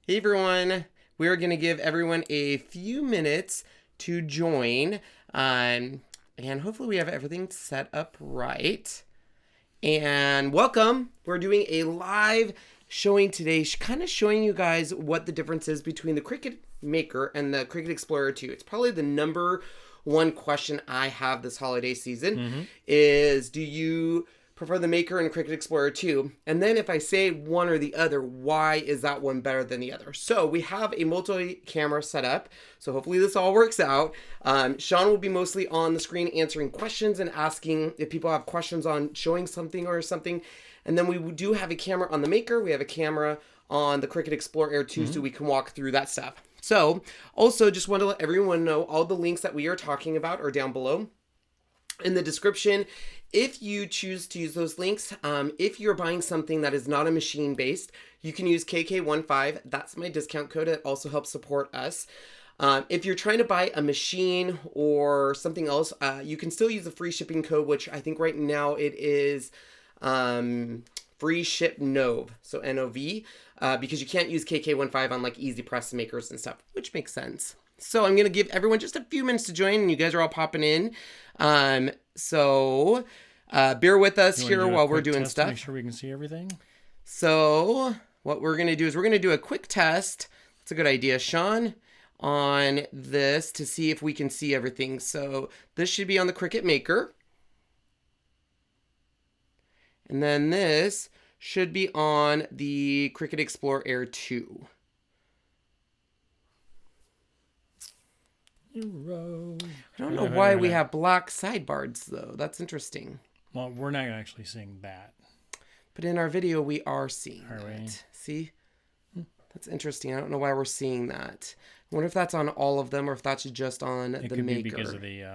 Hey everyone, we're going to give everyone a few minutes to join, and hopefully we have everything set up right. And welcome, we're doing a live showing today, kind of showing you guys what the difference is between the Cricut Maker and the Cricut Explorer 2. It's probably the number one question I have this holiday season is, do you prefer the Maker and Cricut Explorer 2? And then if I say one or the other, why is that one better than the other? So we have a multi-camera setup, so hopefully this all works out. Sean will be mostly on the screen answering questions and asking if people have questions on showing something or something. And then we do have a camera on the Maker, we have a camera on the Cricut Explore Air 2, so we can walk through that stuff. So also just want to let everyone know all the links that we are talking about are down below in the description. If you choose to use those links, if you're buying something that is not a machine based, you can use KK15. That's my discount code. It also helps support us. If you're trying to buy a machine or something else, you can still use the free shipping code, which I think right now it is free ship NOV, so NOV, because you can't use KK15 on like Easy Press makers and stuff, which makes sense. So I'm going to give everyone just a few minutes to join, and you guys are all popping in. So bear with us here while we're doing stuff. Make sure we can see everything. So what we're going to do is we're going to do a quick test. That's a good idea, Sean, on this to see if we can see everything. So this should be on the Cricut Maker. And then this should be on the Cricut Explore Air 2. I don't know why we have black sidebars, though. That's interesting. Well, we're not actually seeing that. But in our video, we are seeing that. See? That's interesting. I don't know why we're seeing that. I wonder if that's on all of them or if that's just on the Maker. It could be because of the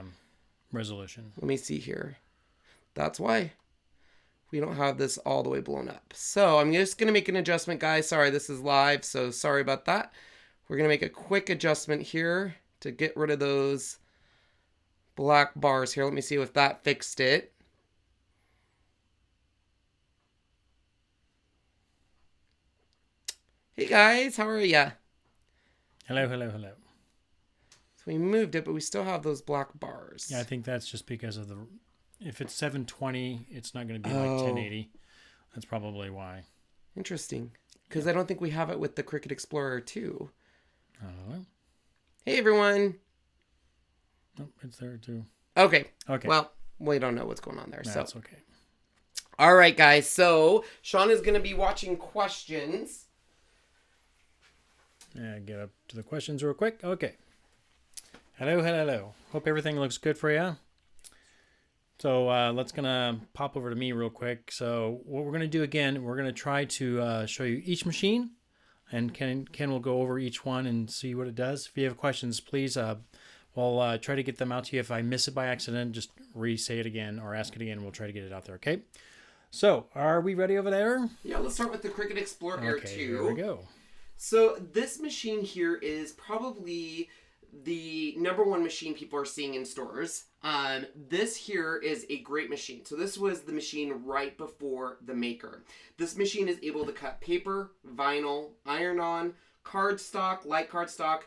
resolution. Let me see here. That's why we don't have this all the way blown up. So I'm just going to make an adjustment, guys. Sorry, this is live, so sorry about that. We're going to make a quick adjustment here to get rid of those black bars here. Let me see if that fixed it. Hey guys, how are ya? Hello, hello, hello. So we moved it, but we still have those black bars. Yeah, I think that's just because of the... If it's 720, it's not going to be like 1080. That's probably why. Interesting. Because I don't think we have it with the Cricut Explorer 2. I don't know. Hey, everyone. Nope, it's there too. Okay. Okay. Well, we don't know what's going on there. That's so. okay. All right, guys. So Sean is going to be watching questions. Yeah, get up to the questions real quick. Okay. Hello, hello, hello. Hope everything looks good for you. So let's gonna pop over to me real quick. So what we're gonna do again, we're gonna try to show you each machine. And Ken will go over each one and see what it does. If you have questions, please, we'll try to get them out to you. If I miss it by accident, just re-say it again or ask it again. We'll try to get it out there, okay? So, are we ready over there? Yeah, let's start with the Cricut Explore Air 2. Here we go. So, this machine here is probably the number one machine people are seeing in stores. This here is a great machine. So this was the machine right before the Maker. This machine is able to cut paper, vinyl, iron-on, cardstock, light cardstock,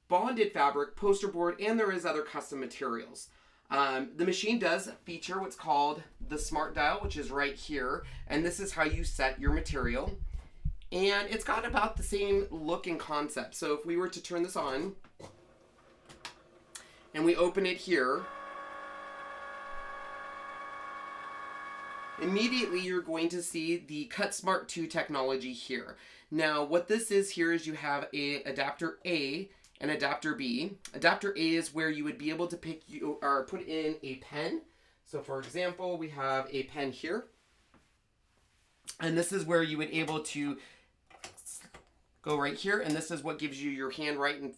bonded fabric, poster board, and there is other custom materials. The machine does feature what's called the Smart Dial, which is right here, and this is how you set your material. And it's got about the same look and concept. So if we were to turn this on, and we open it here, immediately you're going to see the Cut Smart 2 technology here. Now what this is here is you have a adapter A and adapter B. Adapter A is where you would be able to pick or put in a pen. So for example, we have a pen here. And this is where you would be able to go right here, and this is what gives you your handwritten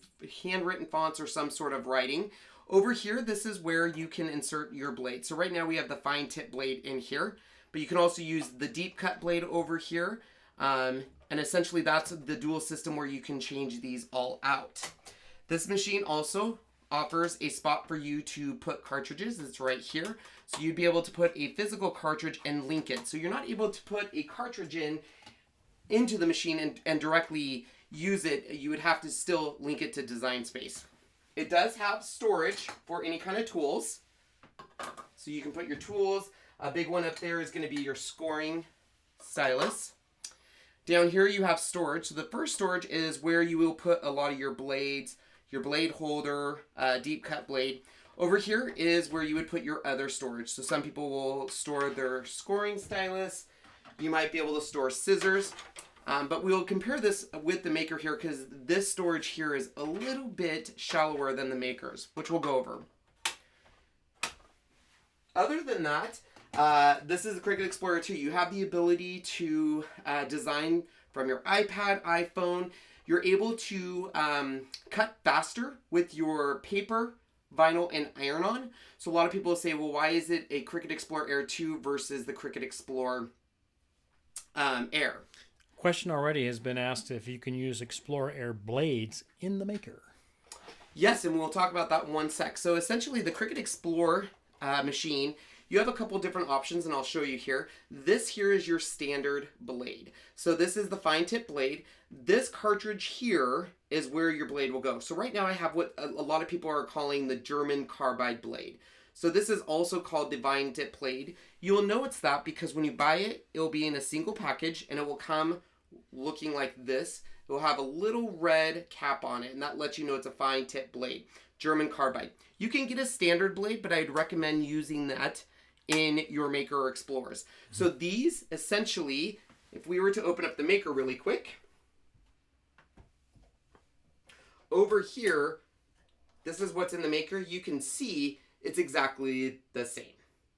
fonts or some sort of writing. Over here, this is where you can insert your blade. So right now we have the fine tip blade in here, but you can also use the deep cut blade over here. And essentially that's the dual system where you can change these all out. This machine also offers a spot for you to put cartridges. It's right here. So you'd be able to put a physical cartridge and link it. So you're not able to put a cartridge in into the machine and directly use it, you would have to still link it to Design Space. It does have storage for any kind of tools. So you can put your tools. A big one up there is going to be your scoring stylus. Down here you have storage. So the first storage is where you will put a lot of your blades, your blade holder, deep cut blade. Over here is where you would put your other storage. So some people will store their scoring stylus. You might be able to store scissors. But we'll compare this with the Maker here because this storage here is a little bit shallower than the Maker's, which we'll go over. Other than that, this is the Cricut Explorer 2. You have the ability to design from your iPad, iPhone. You're able to cut faster with your paper, vinyl, and iron-on. So a lot of people say, well, why is it a Cricut Explorer Air 2 versus the Cricut Explorer Air? Question already has been asked if you can use Explorer Air blades in the Maker. Yes, and we'll talk about that in one sec. So essentially the Cricut Explorer machine, you have a couple different options and I'll show you here. This here is your standard blade. So this is the fine tip blade. This cartridge here is where your blade will go. So right now I have what a lot of people are calling the German carbide blade. So this is also called the fine tip blade. You will know it's that because when you buy it, it will be in a single package and it will come looking like this. It will have a little red cap on it and that lets you know it's a fine tip blade. German carbide. You can get a standard blade, but I'd recommend using that in your Maker or Explorers. So these essentially, if we were to open up the Maker really quick, over here, this is what's in the Maker. You can see it's exactly the same.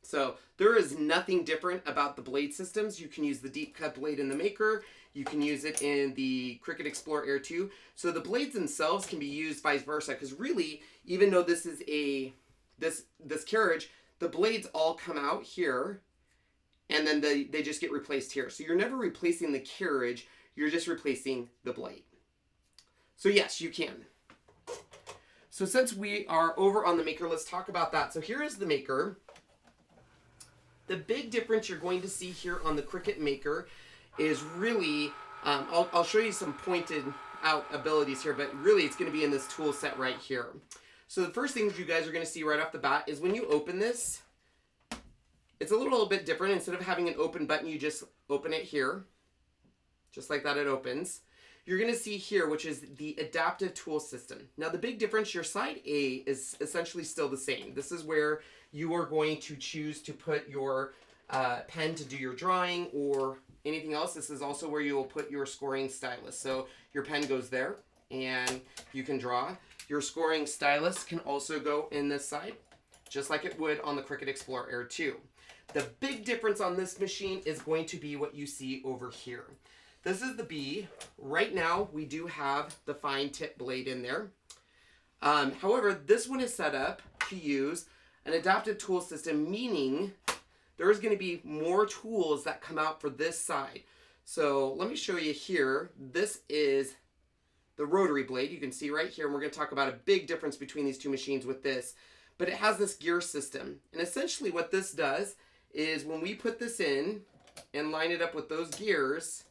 So there is nothing different about the blade systems. You can use the deep cut blade in the Maker. You can use it in the Cricut Explorer Air 2. So the blades themselves can be used vice versa because really, even though this is this carriage, the blades all come out here and then they just get replaced here. So you're never replacing the carriage, you're just replacing the blade. So yes, you can. So since we are over on the Maker, let's talk about that. So here is the Maker. The big difference you're going to see here on the Cricut Maker is really, I'll show you some pointed out abilities here, but really it's going to be in this tool set right here. So the first things you guys are going to see right off the bat is when you open this, it's a little bit different. Instead of having an open button, you just open it here. Just like that, it opens. You're going to see here, which is the adaptive tool system. Now the big difference, your side A is essentially still the same. This is where you are going to choose to put your pen to do your drawing or anything else. This is also where you will put your scoring stylus. So your pen goes there and you can draw. Your scoring stylus can also go in this side, just like it would on the Cricut Explorer Air 2. The big difference on this machine is going to be what you see over here. This is the B. Right now, we do have the fine tip blade in there. However, this one is set up to use an adaptive tool system, meaning there is going to be more tools that come out for this side. So let me show you here. This is the Rotary Blade. You can see right here, and we're going to talk about a big difference between these two machines with this. But it has this gear system. And essentially what this does is when we put this in and line it up with those gears,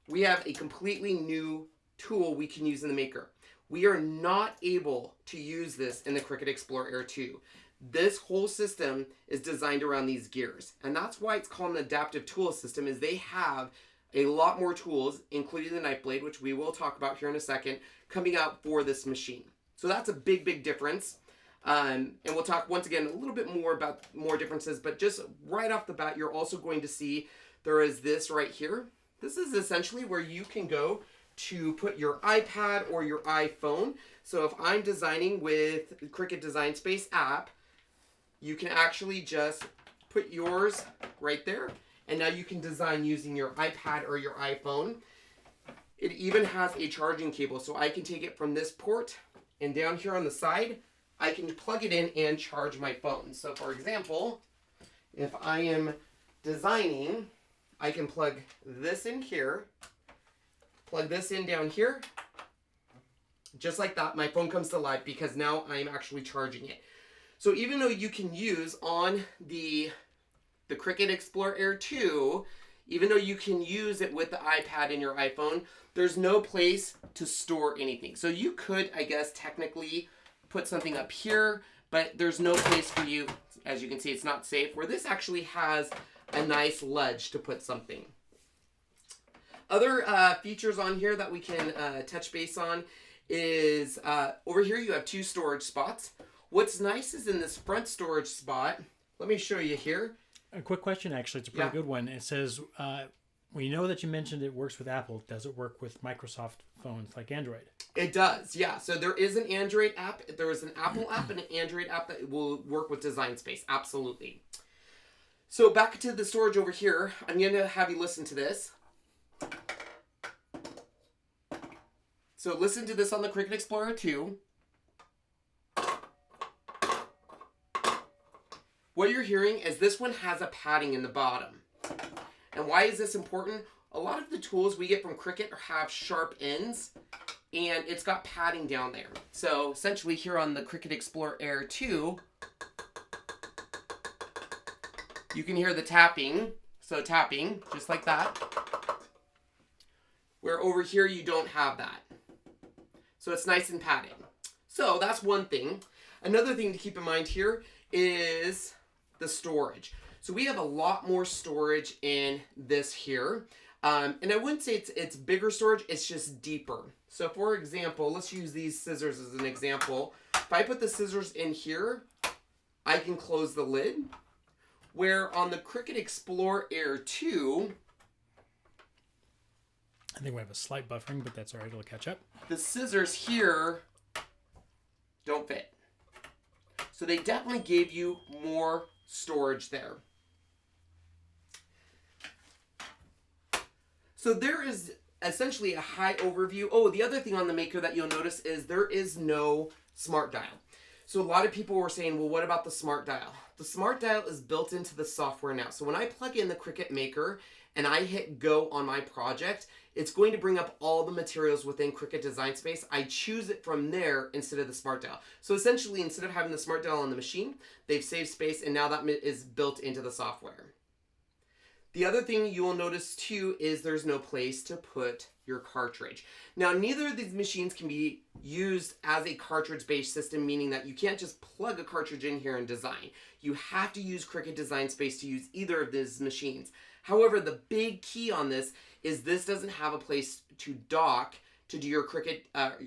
we have a completely new tool we can use in the Maker. We are not able to use this in the Cricut Explorer Air 2. This whole system is designed around these gears. And that's why it's called an adaptive tool system, is they have a lot more tools, including the knife blade, which we will talk about here in a second, coming out for this machine. So that's a big, big difference. And we'll talk once again a little bit more about more differences, but just right off the bat, you're also going to see there is this right here. This is essentially where you can go to put your iPad or your iPhone. So if I'm designing with the Cricut Design Space app, you can actually just put yours right there. And now you can design using your iPad or your iPhone. It even has a charging cable. So I can take it from this port and down here on the side, I can plug it in and charge my phone. So for example, if I am designing, I can plug this in here, plug this in down here. Just like that, my phone comes to life because now I'm actually charging it. So even though you can use on the Cricut Explorer Air 2, even though you can use it with the iPad and your iPhone, there's no place to store anything. So you could, I guess, technically put something up here, but there's no place for you. As you can see, it's not safe, where this actually has a nice ledge to put something. Other features on here that we can touch base on is over here you have 2 storage spots. What's nice is in this front storage spot, let me show you here. A quick question, actually. It's a pretty good one. It says, we know that you mentioned it works with Apple. Does it work with Microsoft phones like Android? It does, yeah. So there is an Android app. There is an Apple app and an Android app that will work with Design Space. Absolutely. So back to the storage over here. I'm going to have you listen to this. So listen to this on the Cricut Explorer 2. What you're hearing is this one has a padding in the bottom. And why is this important? A lot of the tools we get from Cricut have sharp ends, and it's got padding down there. So essentially here on the Cricut Explore Air 2, you can hear the tapping. So tapping, just like that. Where over here you don't have that. So it's nice and padded. So that's one thing. Another thing to keep in mind here is the storage. So we have a lot more storage in this here. And I wouldn't say it's bigger storage, it's just deeper. So for example, let's use these scissors as an example. If I put the scissors in here, I can close the lid. Where on the Cricut Explore Air 2, I think we have a slight buffering, but that's all right, it'll catch up. The scissors here don't fit. So they definitely gave you more storage there. So there is essentially a high overview. Oh, the other thing on the Maker that you'll notice is there is no smart dial. So a lot of people were saying, well, what about the smart dial? The smart dial is built into the software now. So when I plug in the Cricut Maker and I hit go on my project, it's going to bring up all the materials within Cricut Design Space. I choose it from there instead of the smart dial. So essentially, instead of having the smart dial on the machine, they've saved space, and now that is built into the software. The other thing you will notice too is there's no place to put your cartridge. Now, neither of these machines can be used as a cartridge-based system, meaning that you can't just plug a cartridge in here and design. You have to use Cricut Design Space to use either of these machines. However, the big key on this is this doesn't have a place to dock to do your Cricut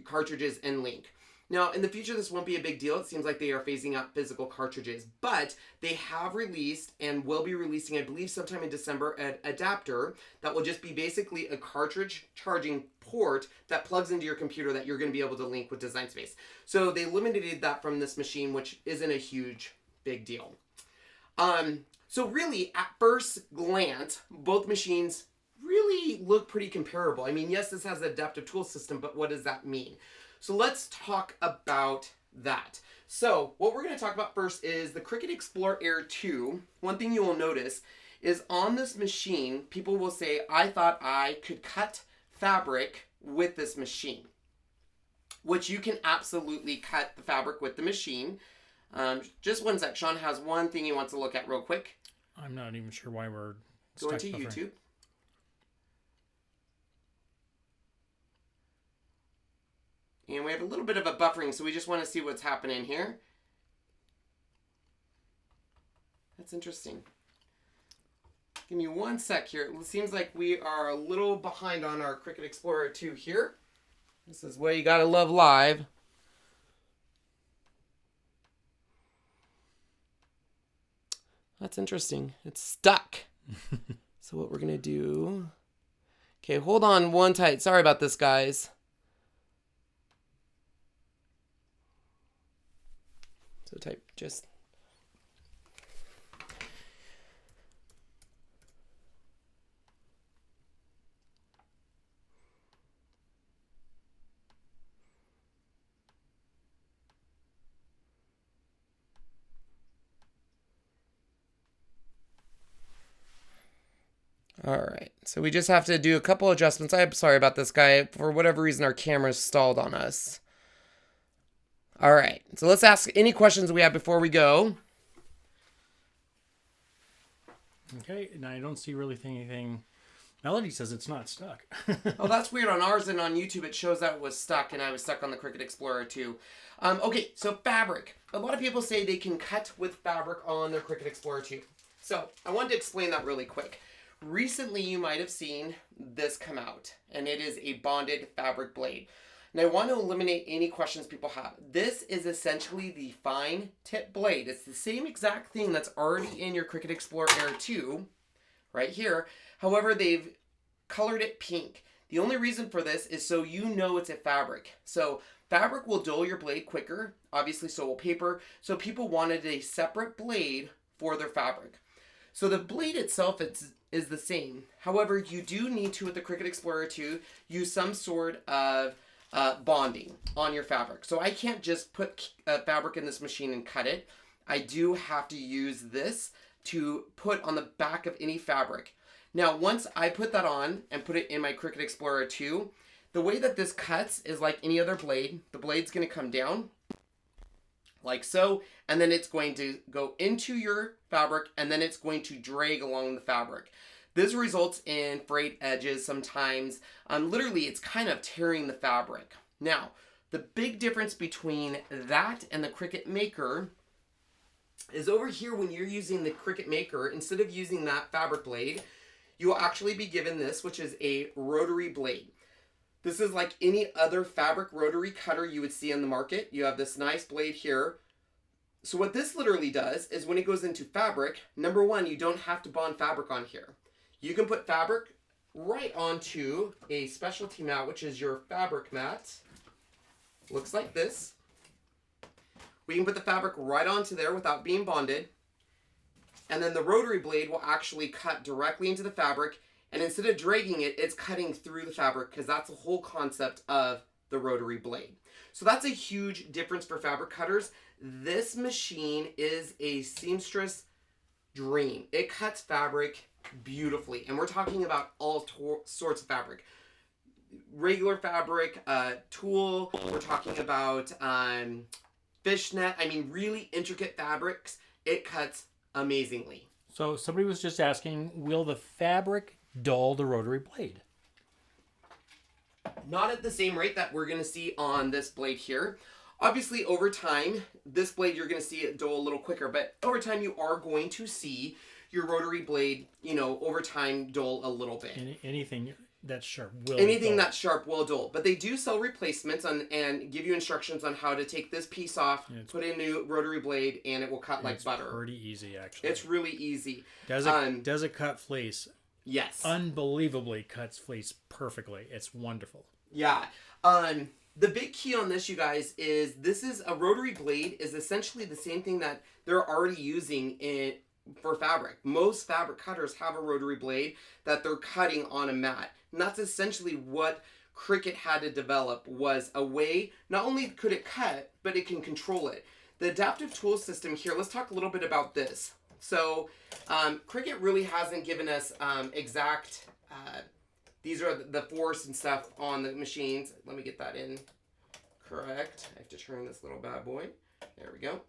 cartridges and link. Now, in the future, this won't be a big deal. It seems like they are phasing out physical cartridges, but they have released and will be releasing, I believe, sometime in December, an adapter that will just be basically a cartridge charging port that plugs into your computer that you're going to be able to link with Design Space. So they eliminated that from this machine, which isn't a huge, big deal. So really, at first glance, both machines really look pretty comparable. I mean, yes, this has an adaptive tool system, but what does that mean? So let's talk about that. So what we're going to talk about first is the Cricut Explore Air 2. One thing you will notice is on this machine, people will say, I thought I could cut fabric with this machine, which you can absolutely cut the fabric with the machine. Just one sec. Sean has one thing he wants to look at real quick. I'm not even sure why we're going to YouTube. And we have a little bit of a buffering, so we just want to see what's happening here. That's interesting. Give me one sec here. It seems like we are a little behind on our Cricut Explorer 2 here. This is where you gotta love live. That's interesting. It's stuck. So what we're gonna do... Okay, hold on one tight. Sorry about this, guys. So type just... All right, so we just have to do a couple adjustments. I'm sorry about this, guy. For whatever reason, our camera's stalled on us. All right, so let's ask any questions we have before we go. Okay, and I don't see really anything. Melody says it's not stuck. Oh, that's weird. On ours and on YouTube, it shows that it was stuck, and I was stuck on the Cricut Explorer too. Okay, so fabric. A lot of people say they can cut with fabric on their Cricut Explorer too. So I wanted to explain that really quick. Recently, you might have seen this come out, and it is a bonded fabric blade. And I want to eliminate any questions people have. This is essentially the fine tip blade. It's the same exact thing that's already in your Cricut Explorer Air 2, right here. However, they've colored it pink. The only reason for this is so you know it's a fabric. So fabric will dull your blade quicker, obviously so will paper. So people wanted a separate blade for their fabric. So the blade itself is the same. However, you do need to, with the Cricut Explorer 2, use some sort of bonding on your fabric. So I can't just put fabric in this machine and cut it. I do have to use this to put on the back of any fabric. Now, once I put that on and put it in my Cricut Explorer 2, the way that this cuts is like any other blade. The blade's going to come down like so, and then it's going to go into your fabric, and then it's going to drag along the fabric. This results in frayed edges sometimes. Literally, it's kind of tearing the fabric. Now, the big difference between that and the Cricut Maker is over here when you're using the Cricut Maker, instead of using that fabric blade, you will actually be given this, which is a rotary blade. This is like any other fabric rotary cutter you would see on the market. You have this nice blade here. So what this literally does is when it goes into fabric, number one, you don't have to bond fabric on here. You can put fabric right onto a specialty mat, which is your fabric mat. Looks like this. We can put the fabric right onto there without being bonded. And then the rotary blade will actually cut directly into the fabric. And instead of dragging it, it's cutting through the fabric, because that's the whole concept of the rotary blade. So that's a huge difference for fabric cutters. This machine is a seamstress dream. It cuts fabric beautifully. And we're talking about all sorts of fabric. Regular fabric, tulle, we're talking about fishnet. I mean, really intricate fabrics. It cuts amazingly. So somebody was just asking, will the fabric dull the rotary blade? Not at the same rate that we're going to see on this blade here. Obviously, over time, this blade, you're going to see it dull a little quicker, but over time, you are going to see your rotary blade, over time, dull a little bit. Anything that's sharp will Anything dull. that's sharp will dull. But they do sell replacements and give you instructions on how to take this piece off, put in a new rotary blade, and it will cut like butter. It's pretty easy, actually. It's really easy. Does it cut fleece? Yes. Unbelievably cuts fleece perfectly. It's wonderful. Yeah. The big key on this, you guys, is this is a rotary blade is essentially the same thing that they're already using for fabric. Most fabric cutters have a rotary blade that they're cutting on a mat. And that's essentially what Cricut had to develop, was a way, not only could it cut, but it can control it. The adaptive tool system here, let's talk a little bit about this. So Cricut really hasn't given us exact, these are the force and stuff on the machines. Let me get that in correct. I have to turn this little bad boy. There we go.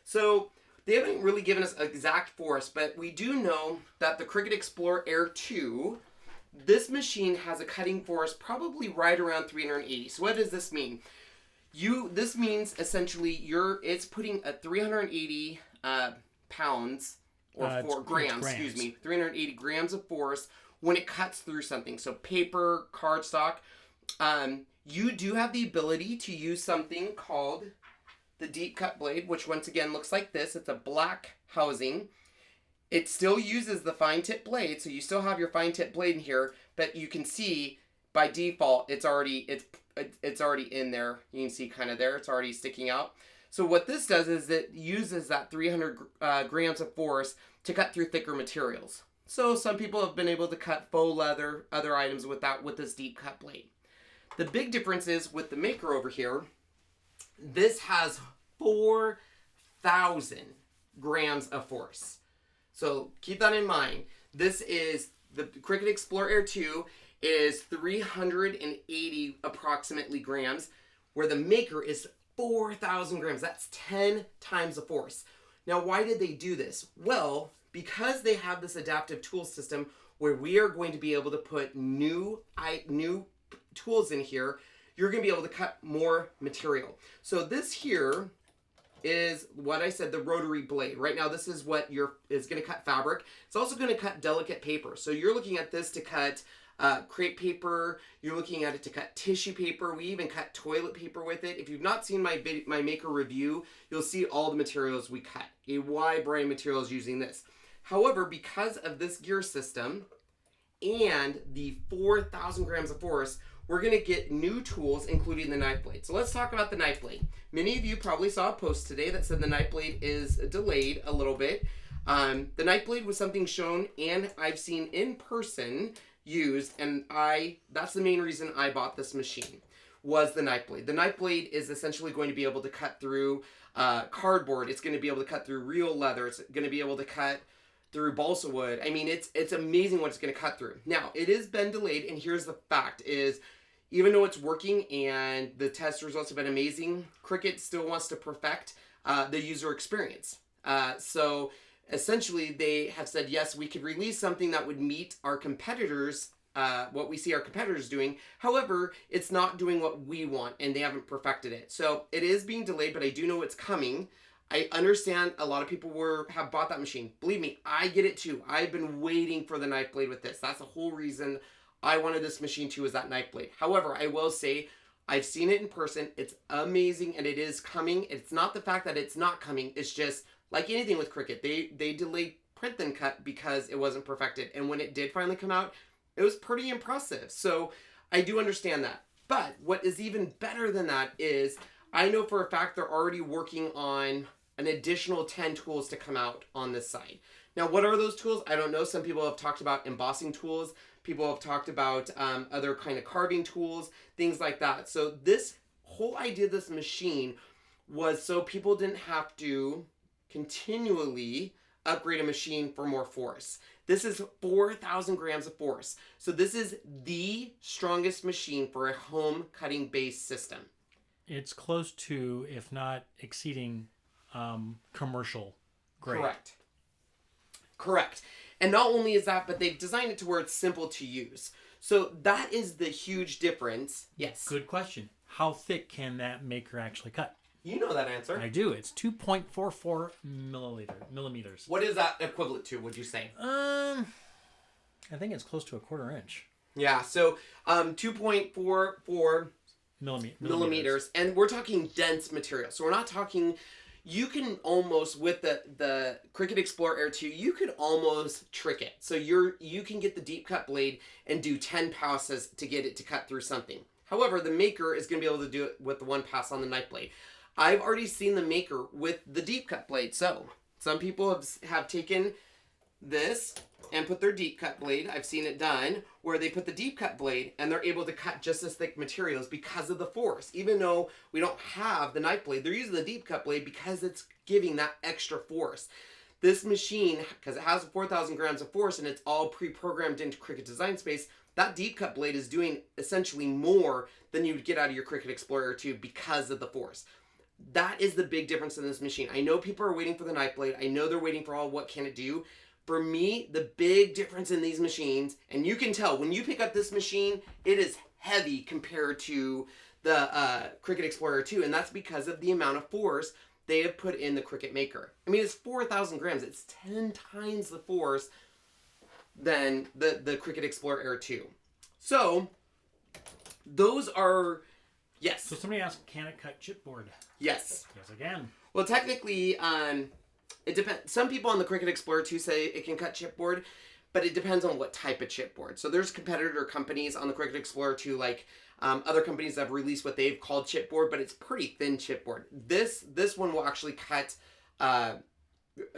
So they haven't really given us exact force, but we do know that the Cricut Explorer Air 2, this machine has a cutting force probably right around 380. So what does this mean? This means essentially it's putting a 380 pounds or grams, excuse me, 380 grams of force when it cuts through something. So paper, cardstock. You do have the ability to use something called the deep cut blade, which once again looks like this. It's a black housing. It still uses the fine tip blade, so you still have your fine tip blade in here, but you can see by default it's already in there. You can see kind of there, it's already sticking out. So what this does is it uses that 300 grams of force to cut through thicker materials. So some people have been able to cut faux leather, other items with this deep cut blade. The big difference is with the Maker over here, this has 4,000 grams of force. So keep that in mind. This is the Cricut Explorer Air 2 is 380 approximately grams, where the Maker is 4,000 grams. That's 10 times the force. Now, why did they do this? Well, because they have this adaptive tool system where we are going to be able to put new tools in here, you're going to be able to cut more material. So this here is what I said, the Rotary Blade. Right now, this is what is going to cut fabric. It's also going to cut delicate paper. So you're looking at this to cut crepe paper. You're looking at it to cut tissue paper. We even cut toilet paper with it. If you've not seen my maker review, you'll see all the materials we cut. A wide variety of materials using this. However, because of this gear system and the 4,000 grams of force, we're going to get new tools, including the knife blade. So let's talk about the knife blade. Many of you probably saw a post today that said the knife blade is delayed a little bit. The knife blade was something shown and I've seen in person used, and that's the main reason I bought this machine, was the knife blade. The knife blade is essentially going to be able to cut through cardboard. It's going to be able to cut through real leather. It's going to be able to cut through balsa wood. I mean, it's amazing what it's going to cut through. Now, it is been delayed, and here's the fact is, even though it's working and the test results have been amazing, Cricut still wants to perfect the user experience. So essentially, they have said, yes, we could release something that would meet our competitors, what we see our competitors doing. However, it's not doing what we want, and they haven't perfected it. So it is being delayed, but I do know it's coming. I understand a lot of people have bought that machine. Believe me, I get it too. I've been waiting for the knife blade with this. That's the whole reason I wanted this machine too, is that knife blade. However, I will say, I've seen it in person. It's amazing, and it is coming. It's not the fact that it's not coming. It's just like anything with Cricut. They delayed print then cut because it wasn't perfected. And when it did finally come out, it was pretty impressive. So I do understand that. But what is even better than that is I know for a fact they're already working on an additional 10 tools to come out on this side. Now, what are those tools? I don't know. Some people have talked about embossing tools. People have talked about other kind of carving tools, things like that. So this whole idea of this machine was so people didn't have to continually upgrade a machine for more force. This is 4,000 grams of force. So this is the strongest machine for a home cutting based system. It's close to, if not exceeding, commercial grade. Correct. And not only is that, but they've designed it to where it's simple to use. So that is the huge difference. Yes. Good question. How thick can that maker actually cut? You know that answer. I do. It's 2.44 millimeters. What is that equivalent to, would you say? I think it's close to a 1/4 inch. Yeah, so 2.44 millimeters. And we're talking dense material. So we're not talking... You can almost, with the Cricut Explore Air 2, you could almost trick it. So you can get the deep cut blade and do 10 passes to get it to cut through something. However, the maker is going to be able to do it with the one pass on the knife blade. I've already seen the maker with the deep cut blade. So some people have taken this and put their deep cut blade. I've seen it done where they put the deep cut blade and they're able to cut just as thick materials because of the force. Even though we don't have the knife blade, they're using the deep cut blade because it's giving that extra force. This machine, because it has 4,000 grams of force and it's all pre-programmed into Cricut Design Space, that deep cut blade is doing essentially more than you would get out of your Cricut Explore Air 2 because of the force. That is the big difference in this machine. I know people are waiting for the knife blade. I know they're waiting for what can it do. For me, the big difference in these machines, and you can tell when you pick up this machine, it is heavy compared to the Cricut Explore Air 2, and that's because of the amount of force they have put in the Cricut Maker. I mean, it's 4,000 grams. It's 10 times the force than the Cricut Explore Air 2. So, those are, yes. So somebody asked, can it cut chipboard? Yes. Yes, again. Well, technically, it depends. Some people on the Cricut Explorer 2 say it can cut chipboard, but it depends on what type of chipboard. So there's competitor companies on the Cricut Explorer 2, like other companies that have released what they've called chipboard, but it's pretty thin chipboard. This one will actually cut a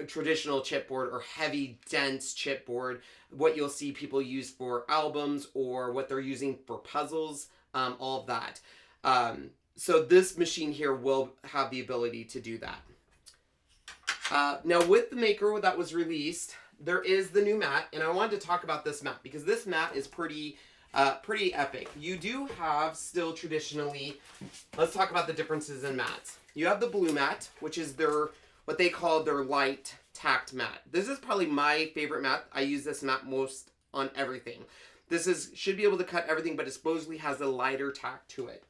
traditional chipboard or heavy, dense chipboard, what you'll see people use for albums or what they're using for puzzles, all of that. So this machine here will have the ability to do that. Now with the maker that was released, there is the new mat, and I wanted to talk about this mat because this mat is pretty epic. You do have still traditionally, let's talk about the differences in mats. You have the blue mat, which is their what they call their light tacked mat. This is probably my favorite mat. I use this mat most on everything. Should be able to cut everything, but it supposedly has a lighter tack to it.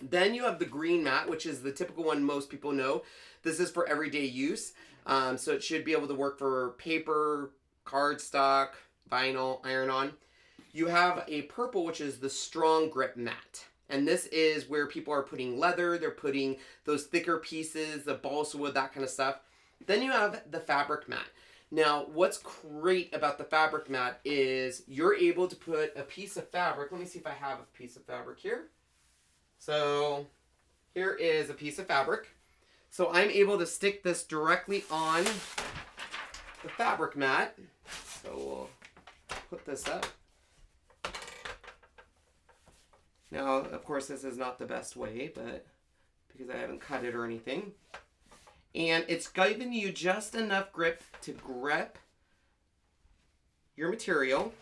Then you have the green mat, which is the typical one most people know. This is for everyday use. So it should be able to work for paper, cardstock, vinyl, iron-on. You have a purple, which is the strong grip mat. And this is where people are putting leather, they're putting those thicker pieces, the balsa wood, that kind of stuff. Then you have the fabric mat. Now, what's great about the fabric mat is you're able to put a piece of fabric. Let me see if I have a piece of fabric here. So here is a piece of fabric. So I'm able to stick this directly on the fabric mat. So we'll put this up. Now, of course, this is not the best way, but because I haven't cut it or anything. And it's giving you just enough grip to grip your material.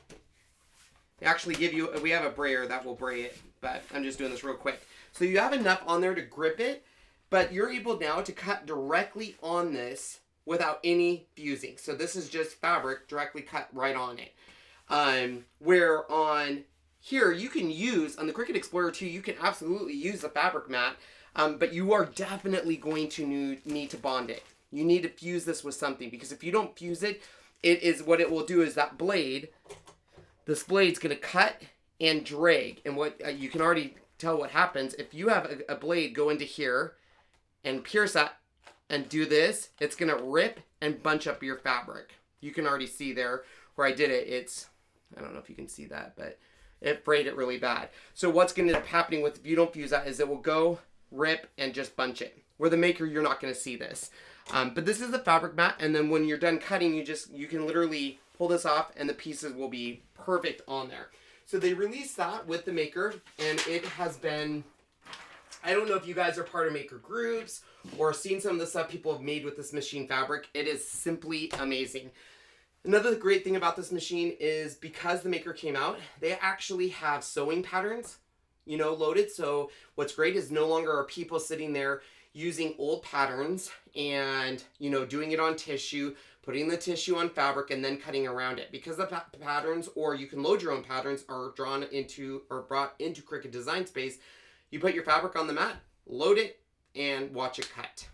They actually give you, we have a brayer that will bray it, but I'm just doing this real quick. So you have enough on there to grip it, but you're able now to cut directly on this without any fusing. So this is just fabric directly cut right on it. Where on here, you can use, on the Cricut Explorer 2, you can absolutely use the fabric mat, but you are definitely going to need to bond it. You need to fuse this with something, because if you don't fuse it, what it will do is that blade, this blade's going to cut and drag. And what you can already tell what happens, if you have a blade go into here and pierce that and do this, it's going to rip and bunch up your fabric. You can already see there where I did it. I don't know if you can see that, but it frayed it really bad. So what's going to end up happening with, if you don't fuse that, is it will go, rip, and just bunch it. Where the maker, you're not going to see this. But this is the fabric mat, and then when you're done cutting, you can literally pull this off, and the pieces will be perfect on there. So they released that with the maker, and it has been, I don't know if you guys are part of maker groups or seen some of the stuff people have made with this machine fabric. It is simply amazing. Another great thing about this machine is because the maker came out, they actually have sewing patterns, loaded. So what's great is no longer are people sitting there using old patterns and, doing it on tissue, putting the tissue on fabric and then cutting around it. Because the patterns, or you can load your own patterns, are drawn into or brought into Cricut Design Space. You put your fabric on the mat, load it, and watch it cut.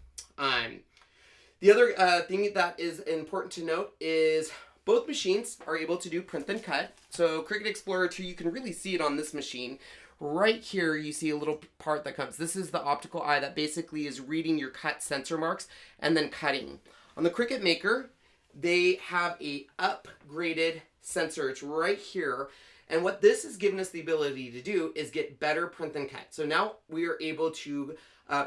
The other thing that is important to note is both machines are able to do print and cut. So Cricut Explorer 2, you can really see it on this machine. Right here, you see a little part that comes. This is the optical eye that basically is reading your cut sensor marks and then cutting. On the Cricut Maker, they have a upgraded sensor. It's right here. And what this has given us the ability to do is get better print and cut. So now we are able to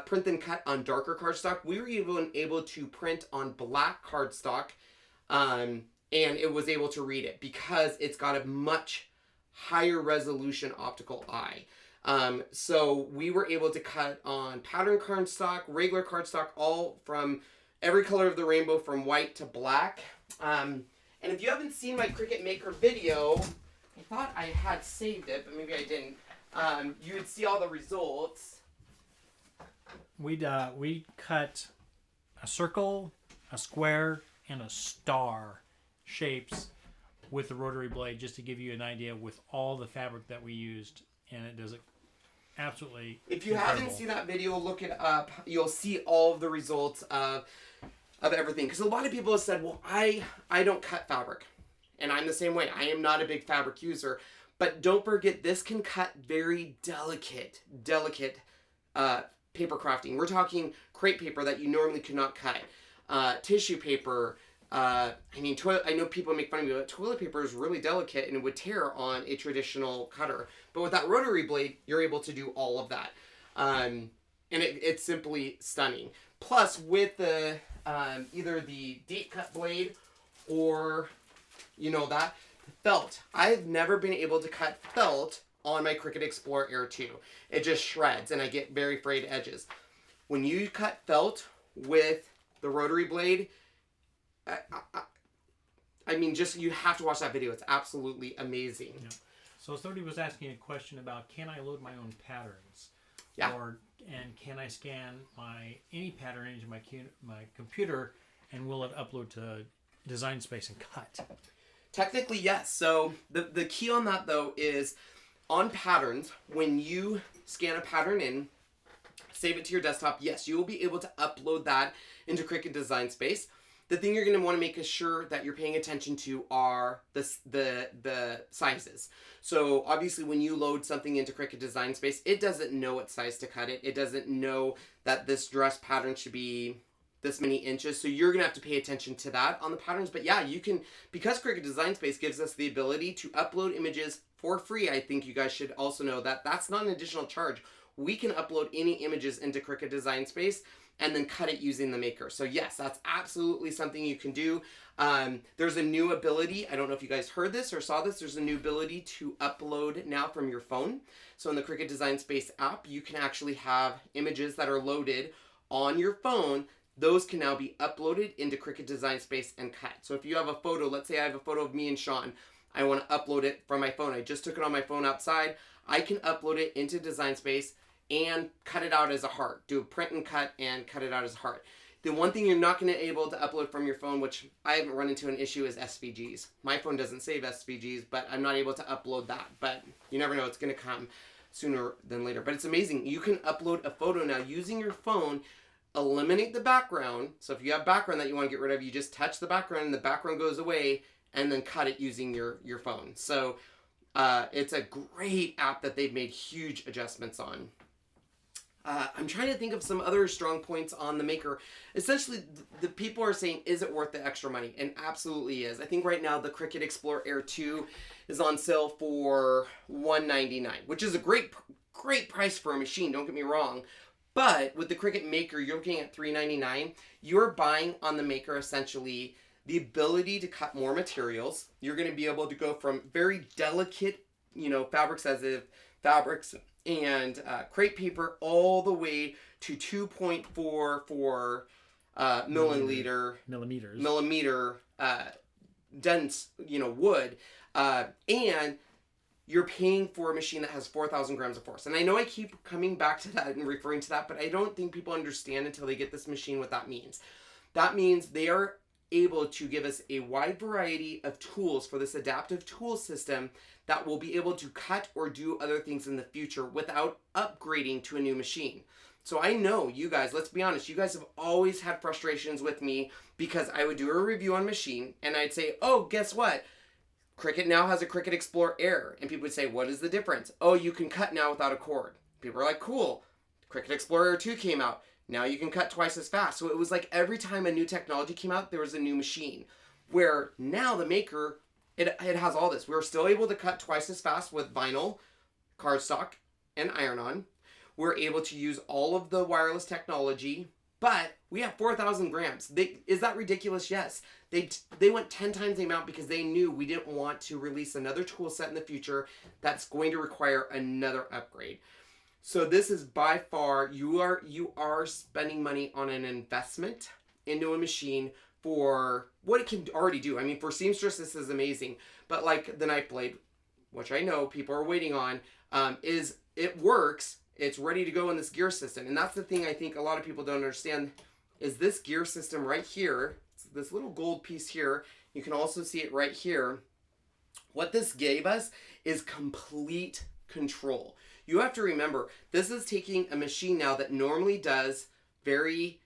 print and cut on darker cardstock. We were even able to print on black cardstock, and it was able to read it because it's got a much higher resolution optical eye. So we were able to cut on pattern cardstock, regular cardstock, all from every color of the rainbow from white to black. And if you haven't seen my Cricut Maker video, I thought I had saved it, but maybe I didn't. You would see all the results. We cut a circle, a square, and a star shapes with the Rotary Blade, just to give you an idea with all the fabric that we used, and it does it absolutely If you incredible. haven't seen that video, look it up. You'll see all of the results of everything. Because a lot of people have said, well, I don't cut fabric. And I'm the same way. I am not a big fabric user. But don't forget, this can cut very delicate paper crafting. We're talking crepe paper that you normally could not cut. Tissue paper. I know people make fun of me, but toilet paper is really delicate and it would tear on a traditional cutter. But with that Rotary Blade, you're able to do all of that. And it's simply stunning. Plus, with the either the deep cut blade or, that felt. I've never been able to cut felt on my Cricut Explore Air 2. It just shreds and I get very frayed edges. When you cut felt with the Rotary Blade, you have to watch that video. It's absolutely amazing. Yeah. So somebody was asking a question about, can I load my own patterns? Yeah. Or and can I scan any pattern into my computer, and will it upload to Design Space and cut? Technically, yes. So the key on that, though, is on patterns, when you scan a pattern in, save it to your desktop, yes, you will be able to upload that into Cricut Design Space. The thing you're going to want to make sure that you're paying attention to are the sizes. So obviously when you load something into Cricut Design Space, it doesn't know what size to cut it. It doesn't know that this dress pattern should be this many inches. So you're going to have to pay attention to that on the patterns. But yeah, you can, because Cricut Design Space gives us the ability to upload images for free. I think you guys should also know that that's not an additional charge. We can upload any images into Cricut Design Space and then cut it using the maker. So yes, that's absolutely something you can do. There's a new ability. I don't know if you guys heard this or saw this. There's a new ability to upload now from your phone. So in the Cricut Design Space app, you can actually have images that are loaded on your phone. Those can now be uploaded into Cricut Design Space and cut. So if you have a photo, let's say I have a photo of me and Sean, I want to upload it from my phone. I just took it on my phone outside. I can upload it into Design Space and cut it out as a heart. Do a print and cut and cut it out as a heart. The one thing you're not going to be able to upload from your phone, which I haven't run into an issue, is SVGs. My phone doesn't save SVGs, but I'm not able to upload that. But you never know, it's going to come sooner than later. But it's amazing. You can upload a photo now using your phone, eliminate the background. So if you have background that you want to get rid of, you just touch the background and the background goes away, and then cut it using your phone. So it's a great app that they've made huge adjustments on. I'm trying to think of some other strong points on the maker. Essentially, the people are saying, is it worth the extra money? And absolutely is. I think right now the Cricut Explore Air 2 is on sale for $199, which is a great price for a machine, don't get me wrong. But with the Cricut Maker, you're looking at $399. You're buying on the Maker essentially the ability to cut more materials. You're going to be able to go from very delicate, fabrics and crepe paper all the way to 2.44 millimeter dense wood, and you're paying for a machine that has 4,000 grams of force. And I know I keep coming back to that and referring to that, but I don't think people understand until they get this machine what that means. That means they are able to give us a wide variety of tools for this adaptive tool system that will be able to cut or do other things in the future without upgrading to a new machine. So I know you guys, let's be honest, you guys have always had frustrations with me because I would do a review on machine and I'd say, oh, guess what? Cricut now has a Cricut Explore Air. And people would say, what is the difference? Oh, you can cut now without a cord. People are like, cool. Cricut Explore Air 2 came out. Now you can cut twice as fast. So it was like every time a new technology came out, there was a new machine. Where now the Maker, it has all this. We're still able to cut twice as fast with vinyl, cardstock, and iron-on. We're able to use all of the wireless technology, but we have 4,000 grams. Is that ridiculous? Yes. They went 10 times the amount because they knew we didn't want to release another tool set in the future that's going to require another upgrade. So this is by far, you are spending money on an investment into a machine for what it can already do. I mean, for seamstress, this is amazing. But like the knife blade, which I know people are waiting on, it works. It's ready to go in this gear system. And that's the thing I think a lot of people don't understand is this gear system right here. It's this little gold piece here. You can also see it right here. What this gave us is complete control. You have to remember, this is taking a machine now that normally does very,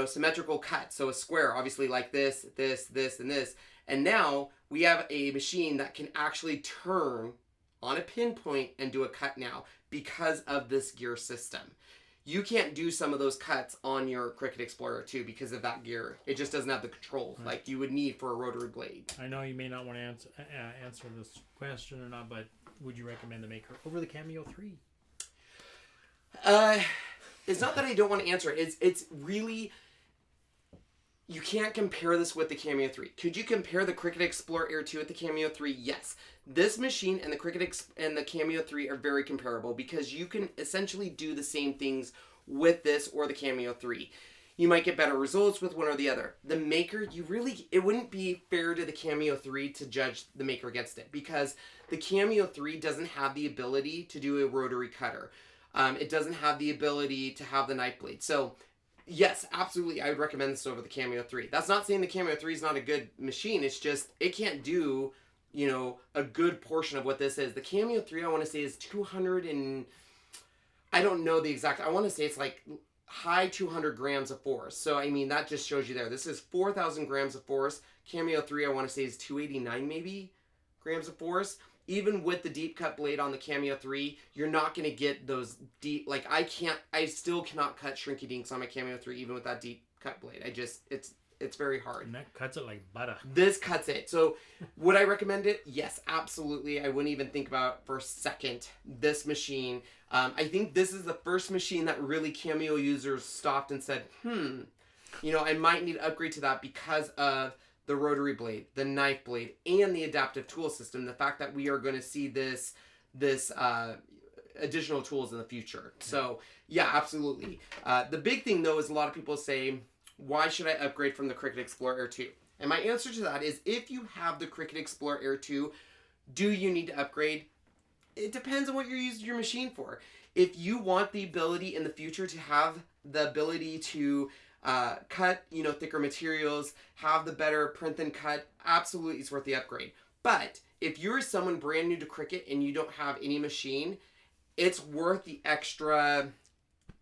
symmetrical cuts. So a square, obviously like this, this, and this. And now we have a machine that can actually turn on a pinpoint and do a cut now because of this gear system. You can't do some of those cuts on your Cricut Explorer 2 because of that gear. It just doesn't have the control like you would need for a rotary blade. I know you may not want to answer this question or not, but would you recommend the Maker over the Cameo 3? It's not that I don't want to answer it. It's really, you can't compare this with the Cameo 3. Could you compare the Cricut Explore Air 2 with the Cameo 3? Yes. This machine and the and the Cameo 3 are very comparable because you can essentially do the same things with this or the Cameo 3. You might get better results with one or the other. The Maker, it wouldn't be fair to the Cameo 3 to judge the Maker against it because the Cameo 3 doesn't have the ability to do a rotary cutter. It doesn't have the ability to have the knife blade. So yes, absolutely, I would recommend this over the Cameo 3. That's not saying the Cameo 3 is not a good machine. It's just it can't do, a good portion of what this is. The Cameo 3, I want to say, is 200 and... I don't know the exact... I want to say it's like high 200 grams of force. So, I mean, that just shows you there. This is 4,000 grams of force. Cameo 3, I want to say, is 289 maybe grams of force. Even with the deep cut blade on the Cameo 3, you're not going to get those deep... Like, I still cannot cut shrinky dinks on my Cameo 3, even with that deep cut blade. It's very hard. And that cuts it like butter. This cuts it. So, would I recommend it? Yes, absolutely. I wouldn't even think about for a second this machine. I think this is the first machine that really Cameo users stopped and said, I might need to upgrade to that because of the rotary blade, the knife blade, and the adaptive tool system. The fact that we are going to see this additional tools in the future. So, yeah, absolutely. The big thing, though, is a lot of people say, why should I upgrade from the Cricut Explore Air 2? And my answer to that is, if you have the Cricut Explore Air 2, do you need to upgrade? It depends on what you're using your machine for. If you want the ability in the future to have the ability to cut, thicker materials, have the better print and cut, absolutely it's worth the upgrade. But if you're someone brand new to Cricut and you don't have any machine, it's worth the extra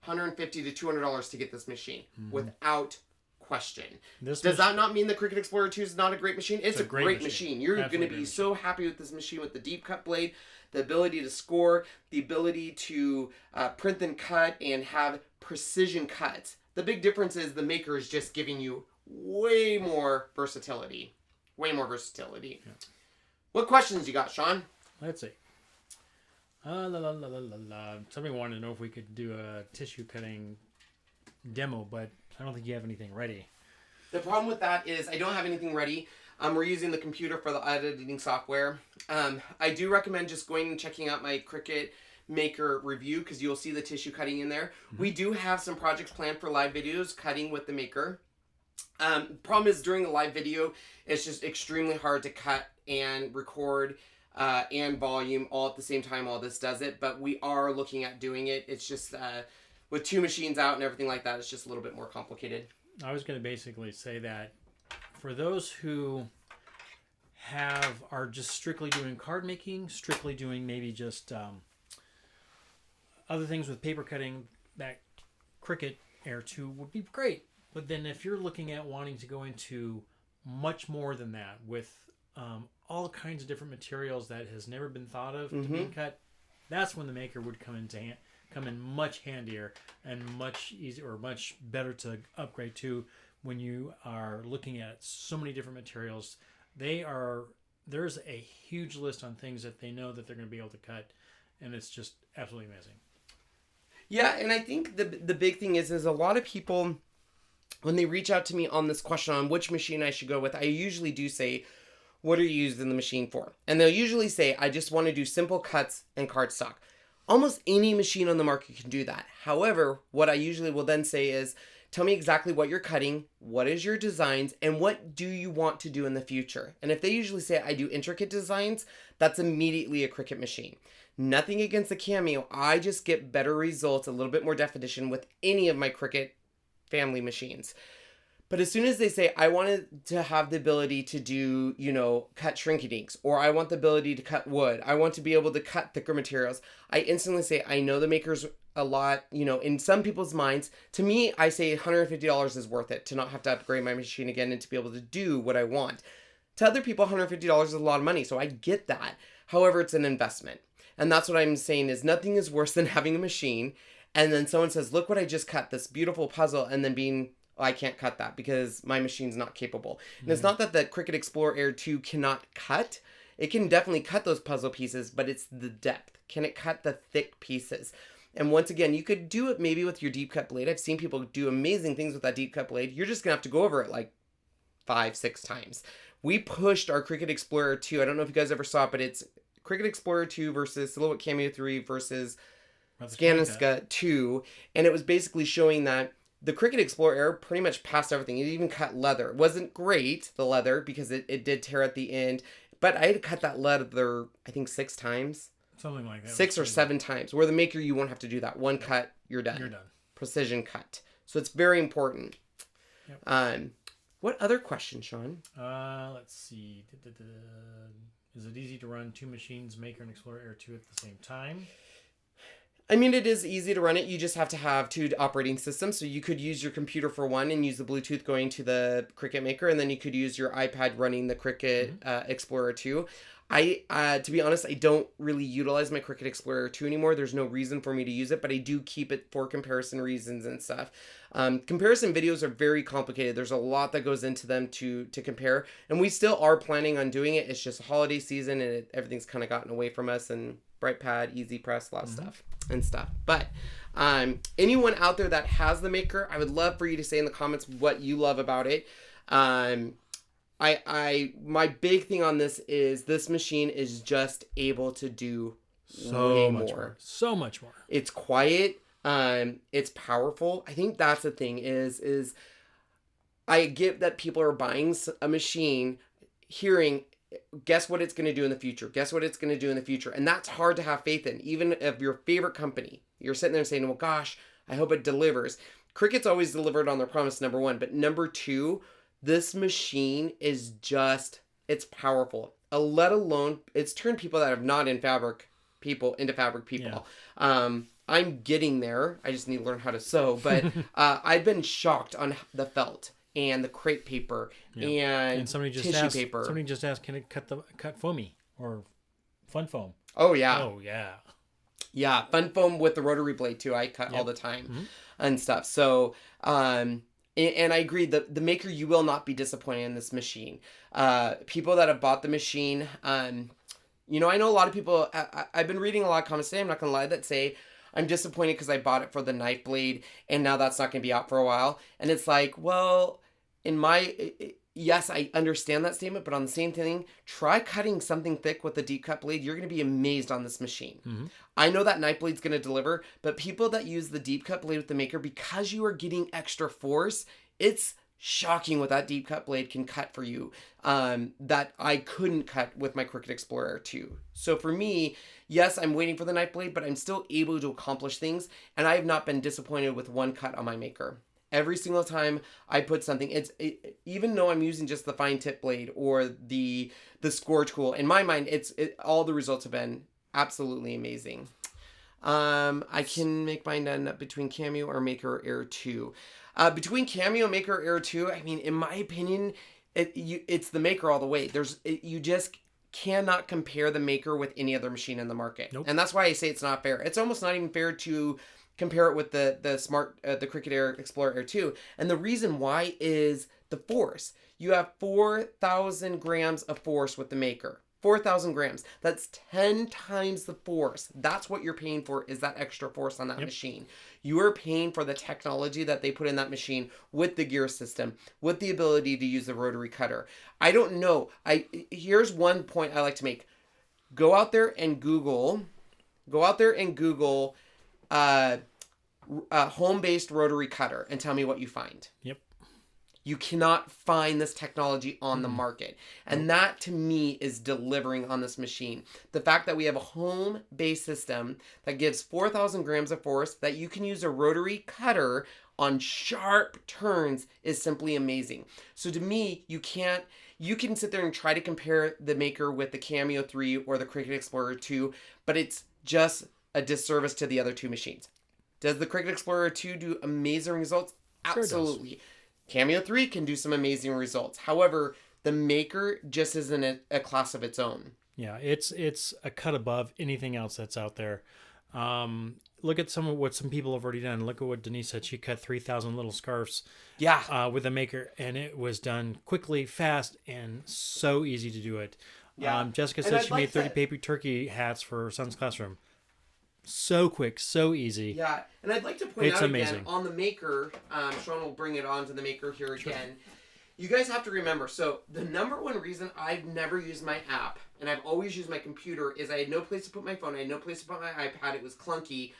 $150 to $200 to get this machine without question. Does that not mean the Cricut Explorer 2 is not a great machine? It's a great machine. You're going to be so happy with this machine with the deep cut blade, the ability to score, the ability to print and cut and have precision cuts. The big difference is the maker is just giving you way more versatility. Way more versatility. Yeah. What questions you got, Sean? Let's see. Somebody wanted to know if we could do a tissue cutting demo, but I don't think you have anything ready. The problem with that is I don't have anything ready. We're using the computer for the editing software. I do recommend just going and checking out my Cricut Maker review because you'll see the tissue cutting in there. We do have some projects planned for live videos cutting with the Maker. Problem is during the live video, it's just extremely hard to cut and record and volume all at the same time while this does it, but we are looking at doing it. It's just with two machines out and everything like that, it's just a little bit more complicated. I was going to basically say that for those who are just strictly doing card making, strictly doing maybe just other things with paper cutting, that Cricut Air 2 would be great. But then if you're looking at wanting to go into much more than that with all kinds of different materials that has never been thought of to be cut, that's when the Maker would come in much handier and much easier or much better to upgrade to when you are looking at so many different materials. There's a huge list on things that they know that they're going to be able to cut, and it's just absolutely amazing. Yeah, and I think the big thing is a lot of people, when they reach out to me on this question on which machine I should go with, I usually do say, what are you using the machine for? And they'll usually say, I just want to do simple cuts and cardstock. Almost any machine on the market can do that. However, what I usually will then say is, tell me exactly what you're cutting, what is your designs, and what do you want to do in the future? And if they usually say, I do intricate designs, that's immediately a Cricut machine. Nothing against the Cameo. I just get better results, a little bit more definition with any of my Cricut family machines. But as soon as they say, I wanted to have the ability to do, cut shrinky dinks, or I want the ability to cut wood, I want to be able to cut thicker materials, I instantly say, I know the Maker's a lot, in some people's minds. To me, I say $150 is worth it to not have to upgrade my machine again and to be able to do what I want. To other people, $150 is a lot of money, so I get that. However, it's an investment. And that's what I'm saying is nothing is worse than having a machine and then someone says, look what I just cut, this beautiful puzzle, and then being, oh, I can't cut that because my machine's not capable. And it's not that the Cricut Explore Air 2 cannot cut. It can definitely cut those puzzle pieces, but it's the depth. Can it cut the thick pieces? And once again, you could do it maybe with your deep cut blade. I've seen people do amazing things with that deep cut blade. You're just going to have to go over it like 5-6 times. We pushed our Cricut Explorer 2. I don't know if you guys ever saw it, but it's Cricut Explorer 2 versus Silhouette Cameo 3 versus Scanisca 2. And it was basically showing that the Cricut Explore Air pretty much passed everything. It even cut leather. It wasn't great, the leather, because it did tear at the end. But I had to cut that leather, I think, 6 times. Something like that. 6 or 7 times. Where the maker, you won't have to do that. One cut, you're done. You're done. Precision cut. So it's very important. Yep. What other question, Sean? Let's see. Is it easy to run 2 machines, Maker and Explorer Air 2 at the same time? I mean, it is easy to run it. You just have to have 2 operating systems. So you could use your computer for one and use the Bluetooth going to the Cricut Maker, and then you could use your iPad running the Cricut Explorer 2. To be honest, I don't really utilize my Cricut Explorer 2 anymore. There's no reason for me to use it, but I do keep it for comparison reasons and stuff. Comparison videos are very complicated. There's a lot that goes into them to compare, and we still are planning on doing it. It's just a holiday season, and everything's kind of gotten away from us, and Bright Pad, Easy Press, a lot of stuff and stuff. But anyone out there that has the Maker, I would love for you to say in the comments what you love about it. My big thing on this machine is just able to do so much more. So much more. It's quiet. It's powerful. I think that's the thing is I get that people are buying a machine hearing, guess what it's going to do in the future. Guess what it's going to do in the future. And that's hard to have faith in. Even if your favorite company, you're sitting there saying, well, gosh, I hope it delivers. Cricut's always delivered on their promise, number one. But number two, this machine is just, it's powerful. Let alone, it's turned people that have not in fabric people into fabric people. Yeah. I'm getting there. I just need to learn how to sew. But I've been shocked on the felt and the crepe paper and somebody just tissue asked, paper. Somebody just asked, can it cut foamy or fun foam? Oh, yeah. Oh, yeah. Yeah, fun foam with the Rotary Blade, too. I cut all the time and stuff. So, and I agree, the Maker, you will not be disappointed in this machine. People that have bought the machine, you know, I know a lot of people, I've been reading a lot of comments today, I'm not going to lie, that say, I'm disappointed because I bought it for the knife blade, and now that's not going to be out for a while. And it's like, well, yes, I understand that statement, but on the same thing, try cutting something thick with a deep cut blade. You're going to be amazed on this machine. I know that knife blade's going to deliver, but people that use the deep cut blade with the Maker, because you are getting extra force, it's shocking what that deep cut blade can cut for you that I couldn't cut with my Cricut Explorer Air 2. So for me, yes, I'm waiting for the knife blade, but I'm still able to accomplish things, and I have not been disappointed with one cut on my Maker. Every single time I put something, even though I'm using just the fine tip blade or the score tool, in my mind, all the results have been absolutely amazing. I can make mine done between Cameo or Maker Air 2. Between Cameo and Maker Air 2, I mean, in my opinion, it's the Maker all the way. You just cannot compare the Maker with any other machine in the market. Nope. And that's why I say it's not fair. It's almost not even fair to compare it with the Cricut Explorer Air 2. And the reason why is the force. You have 4,000 grams of force with the Maker. 4,000 grams. That's 10 times the force. That's what you're paying for, is that extra force on that machine. You are paying for the technology that they put in that machine with the gear system, with the ability to use the rotary cutter. I don't know. Here's one point I like to make. Go out there and Google home-based rotary cutter and tell me what you find. Yep. You cannot find this technology on the market. And that, to me, is delivering on this machine. The fact that we have a home-based system that gives 4,000 grams of force, that you can use a rotary cutter on sharp turns, is simply amazing. So to me, you can sit there and try to compare the Maker with the Cameo 3 or the Cricut Explorer 2, but it's just a disservice to the other two machines. Does the Cricut Explorer 2 do amazing results? Absolutely. Sure. Cameo 3 can do some amazing results. However, the Maker just isn't a class of its own. Yeah, it's a cut above anything else that's out there. Look at what some people have already done. Look at what Denise said. She cut 3,000 little scarves with a Maker, and it was done quickly, fast, and so easy to do it. Yeah. Jessica said she made 30 paper turkey hats for her son's classroom. So quick, so easy. Yeah, and I'd like to point out again, on the Maker, Sean will bring it on to the Maker here again. You guys have to remember, so the number one reason I've never used my app, and I've always used my computer, is I had no place to put my phone, I had no place to put my iPad, it was clunky.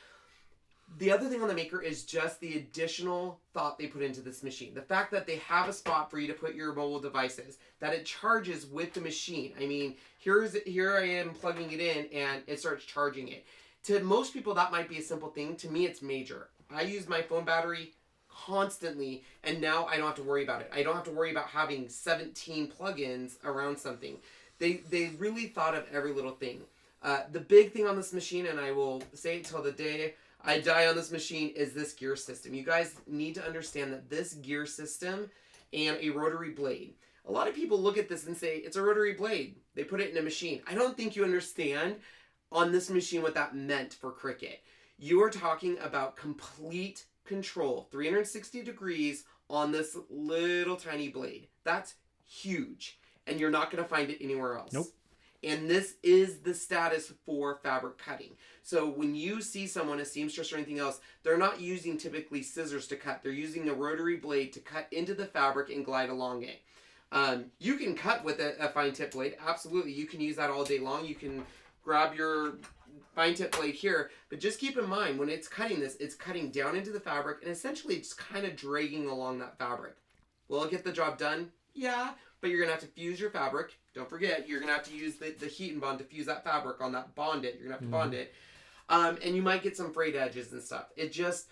The other thing on the Maker is just the additional thought they put into this machine. The fact that they have a spot for you to put your mobile devices, that it charges with the machine. I mean, here I am plugging it in and it starts charging it. To most people, that might be a simple thing. To me, it's major. I use my phone battery constantly, and now I don't have to worry about it. I don't have to worry about having 17 plugins around something. They really thought of every little thing. The big thing on this machine, and I will say it till the day I die on this machine, is this gear system. You guys need to understand that this gear system and a rotary blade. A lot of people look at this and say, it's a rotary blade. They put it in a machine. I don't think you understand on this machine what that meant for Cricut. You are talking about complete control, 360 degrees on this little tiny blade. That's huge. And you're not going to find it anywhere else. Nope. And this is the status for fabric cutting. So when you see someone, a seamstress or anything else, they're not using typically scissors to cut. They're using a rotary blade to cut into the fabric and glide along it. You can cut with a fine tip blade. Absolutely. You can use that all day long. You can grab your fine tip blade here. But just keep in mind, when it's cutting this, it's cutting down into the fabric and essentially it's kind of dragging along that fabric. Will it get the job done? Yeah. But you're going to have to fuse your fabric. Don't forget, you're going to have to use the heat and bond to fuse that fabric on that, bond it. You're going to have to bond it. And you might get some frayed edges and stuff. It's just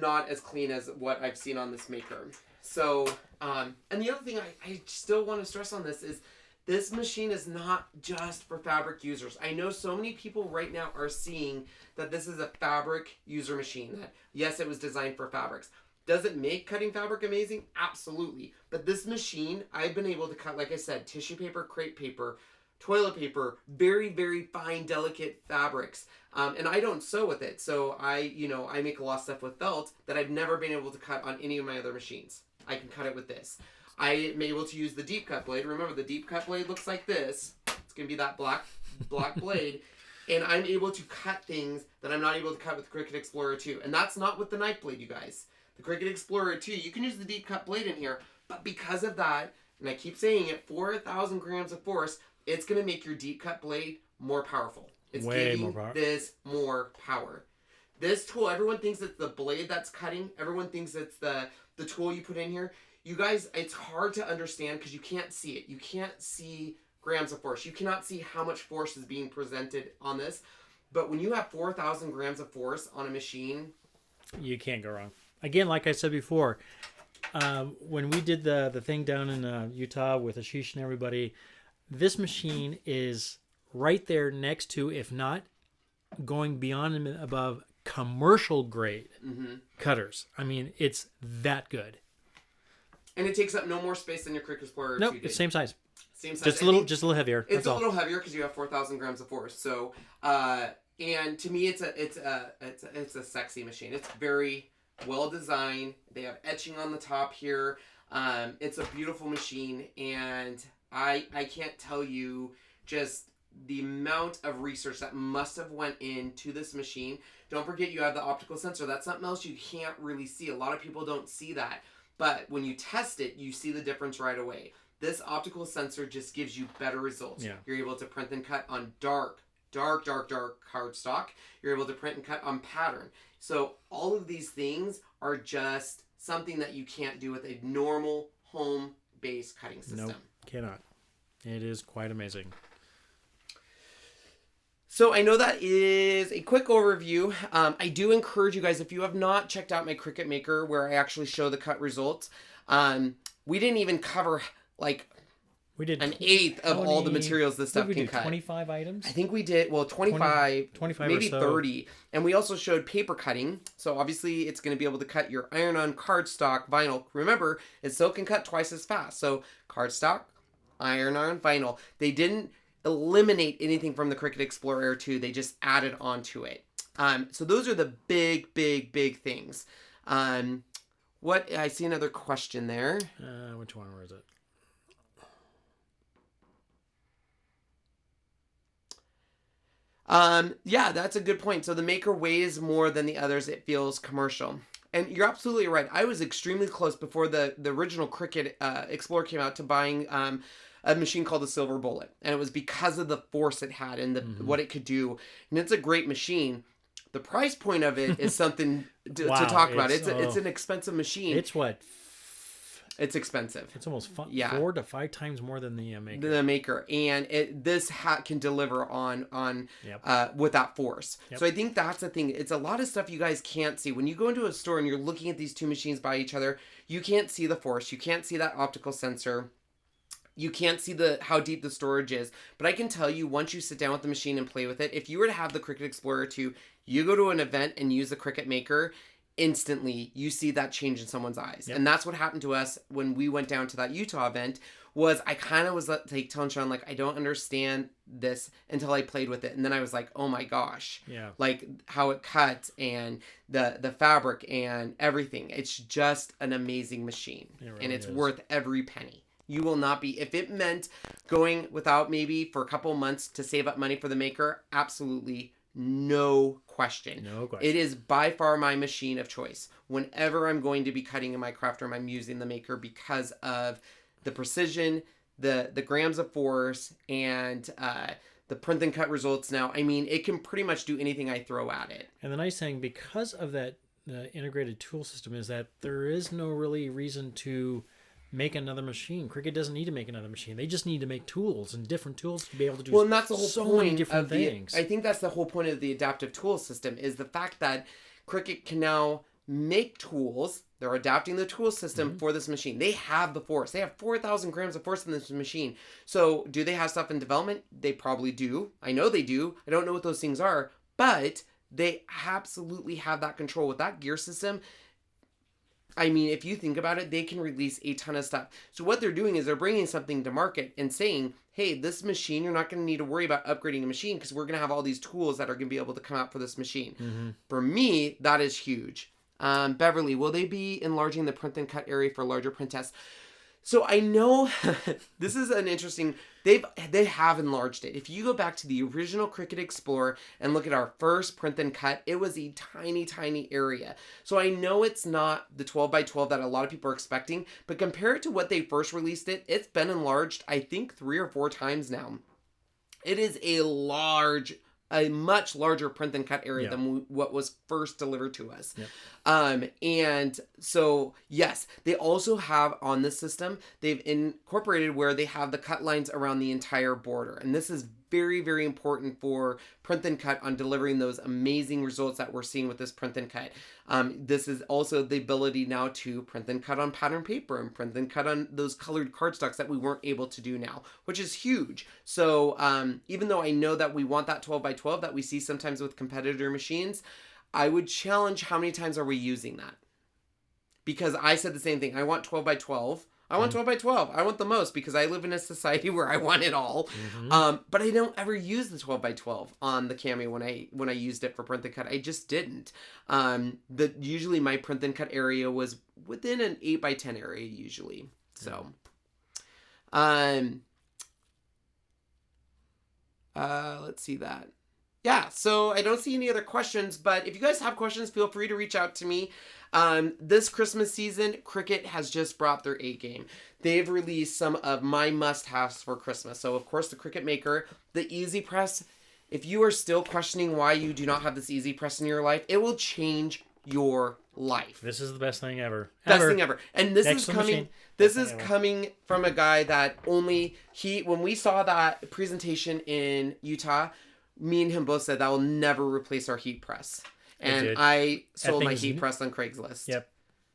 not as clean as what I've seen on this Maker. So, and the other thing I still want to stress on this is this machine is not just for fabric users. I know so many people right now are seeing that this is a fabric user machine. That, yes, it was designed for fabrics. Does it make cutting fabric amazing? Absolutely. But this machine, I've been able to cut, like I said, tissue paper, crepe paper, toilet paper, very, very fine, delicate fabrics. And I don't sew with it. So I make a lot of stuff with felt that I've never been able to cut on any of my other machines. I can cut it with this. I am able to use the deep cut blade. Remember, the deep cut blade looks like this. It's going to be that black blade. And I'm able to cut things that I'm not able to cut with Cricut Explorer 2. And that's not with the knife blade, you guys. The Cricut Explorer 2, you can use the deep cut blade in here, but because of that, and I keep saying it, 4,000 grams of force, it's going to make your deep cut blade more powerful. It's way giving more power. This more power. This tool, everyone thinks it's the blade that's cutting. Everyone thinks it's the tool you put in here. You guys, it's hard to understand because you can't see it. You can't see grams of force. You cannot see how much force is being presented on this. But when you have 4,000 grams of force on a machine, you can't go wrong. Again, like I said before, when we did the thing down in Utah with Ashish and everybody, this machine is right there next to, if not going beyond and above, commercial grade cutters. I mean, it's that good. And it takes up no more space than your Cricut Explorer 2 Nope, did. it's same size. Same size. Just a little heavier. It's a little heavier because you have 4,000 grams of force. So, and to me, it's a sexy machine. It's very well designed. They have etching on the top here. It's a beautiful machine, and I can't tell you just the amount of research that must have went into this machine. Don't forget, you have the optical sensor. That's something else you can't really see. A lot of people don't see that, but when you test it, you see the difference right away. This optical sensor just gives you better results. Yeah. You're able to print and cut on dark cardstock. You're able to print and cut on pattern. So all of these things are just something that you can't do with a normal home-based cutting system. Nope, cannot. It is quite amazing. So I know that is a quick overview. I do encourage you guys, if you have not checked out my Cricut Maker where I actually show the cut results, we didn't even cover we did an eighth of all the materials this stuff can cut. 25 items? I think we did, 25 maybe or so. 30. And we also showed paper cutting. So obviously it's going to be able to cut your iron-on cardstock vinyl. Remember, it still can cut twice as fast. So cardstock, iron-on vinyl. They didn't eliminate anything from the Cricut Explore Air 2. They just added on to it. So those are the big things. What I see another question there. Which one? Where is it? Yeah, that's a good point. So the Maker weighs more than the others. It feels commercial. And you're absolutely right. I was extremely close before the original Cricut Explorer came out to buying a machine called the Silver Bullet. And it was because of the force it had and what it could do. And it's a great machine. The price point of it is something to Wow, talk about. It's an expensive machine. It's what? It's expensive. It's almost 4 to 5 times more than the Maker. The Maker, and this hat can deliver on Yep. with that force. Yep. So I think that's the thing. It's a lot of stuff you guys can't see when you go into a store and you're looking at these two machines by each other. You can't see the force. You can't see that optical sensor. You can't see how deep the storage is. But I can tell you, once you sit down with the machine and play with it, if you were to have the Cricut Explorer 2, you go to an event and use the Cricut Maker, instantly you see that change in someone's eyes. Yep. And that's what happened to us when we went down to that Utah event. Was I kind of was like telling Sean, like, I don't understand this until I played with it. And then I was like, oh my gosh. Yeah. Like how it cuts and the fabric and everything. It's just an amazing machine. Really and it's is. worth every penny. You will not be, if it meant going without maybe for a couple months to save up money for the Maker, absolutely no question. No question. It is by far my machine of choice. Whenever I'm going to be cutting in my craft room, I'm using the Maker because of the precision, the grams of force, and the print and cut results now. I mean, it can pretty much do anything I throw at it. And the nice thing, because of that integrated tool system, is that there is no really reason to make another machine. Cricut doesn't need to make another machine. They just need to make tools and different tools to be able to do and that's the whole so point many different of things. I think that's the whole point of the adaptive tool system, is the fact that Cricut can now make tools. They're adapting the tool system for this machine. They have the force. They have 4,000 grams of force in this machine. So do they have stuff in development? They probably do. I know they do. I don't know what those things are, but they absolutely have that control with that gear system. I mean, if you think about it, they can release a ton of stuff. So what they're doing is they're bringing something to market and saying, hey, this machine, you're not going to need to worry about upgrading a machine because we're going to have all these tools that are going to be able to come out for this machine. For me, that is huge. Beverly, will they be enlarging the print and cut area for larger print tests? So I know this is an interesting, they have enlarged it. If you go back to the original Cricut Explorer and look at our first print and cut, it was a tiny, tiny area. So I know it's not the 12 by 12 that a lot of people are expecting, but compared to what they first released it, it's been enlarged, I think 3 or 4 times now. It is a much larger print and cut area than what was first delivered to us. Yep. And so, yes, they also have on this system, they've incorporated where they have the cut lines around the entire border. And this is very, very important for print and cut on delivering those amazing results that we're seeing with this print and cut. This is also the ability now to print and cut on pattern paper and print and cut on those colored cardstocks that we weren't able to do now, which is huge. So even though I know that we want that 12 by 12 that we see sometimes with competitor machines, I would challenge how many times are we using that? Because I said the same thing. I want 12 by 12. I want 12 by 12. I want the most because I live in a society where I want it all. But I don't ever use the 12 by 12 on the Cameo when I used it for print and cut. I just didn't. Usually my print and cut area was within an 8 by 10 area usually. So, let's see that. Yeah, so I don't see any other questions, but if you guys have questions, feel free to reach out to me. This Christmas season, Cricut has just brought their A game. They've released some of my must-haves for Christmas. So, of course, the Cricut Maker, the Easy Press. If you are still questioning why you do not have this Easy Press in your life, it will change your life. This is the best thing ever. Best thing ever. And this is Excellent coming. machine. This is coming from a guy that when we saw that presentation in Utah, me and him both said that will never replace our heat press. And I sold my heat press on Craigslist. Yep.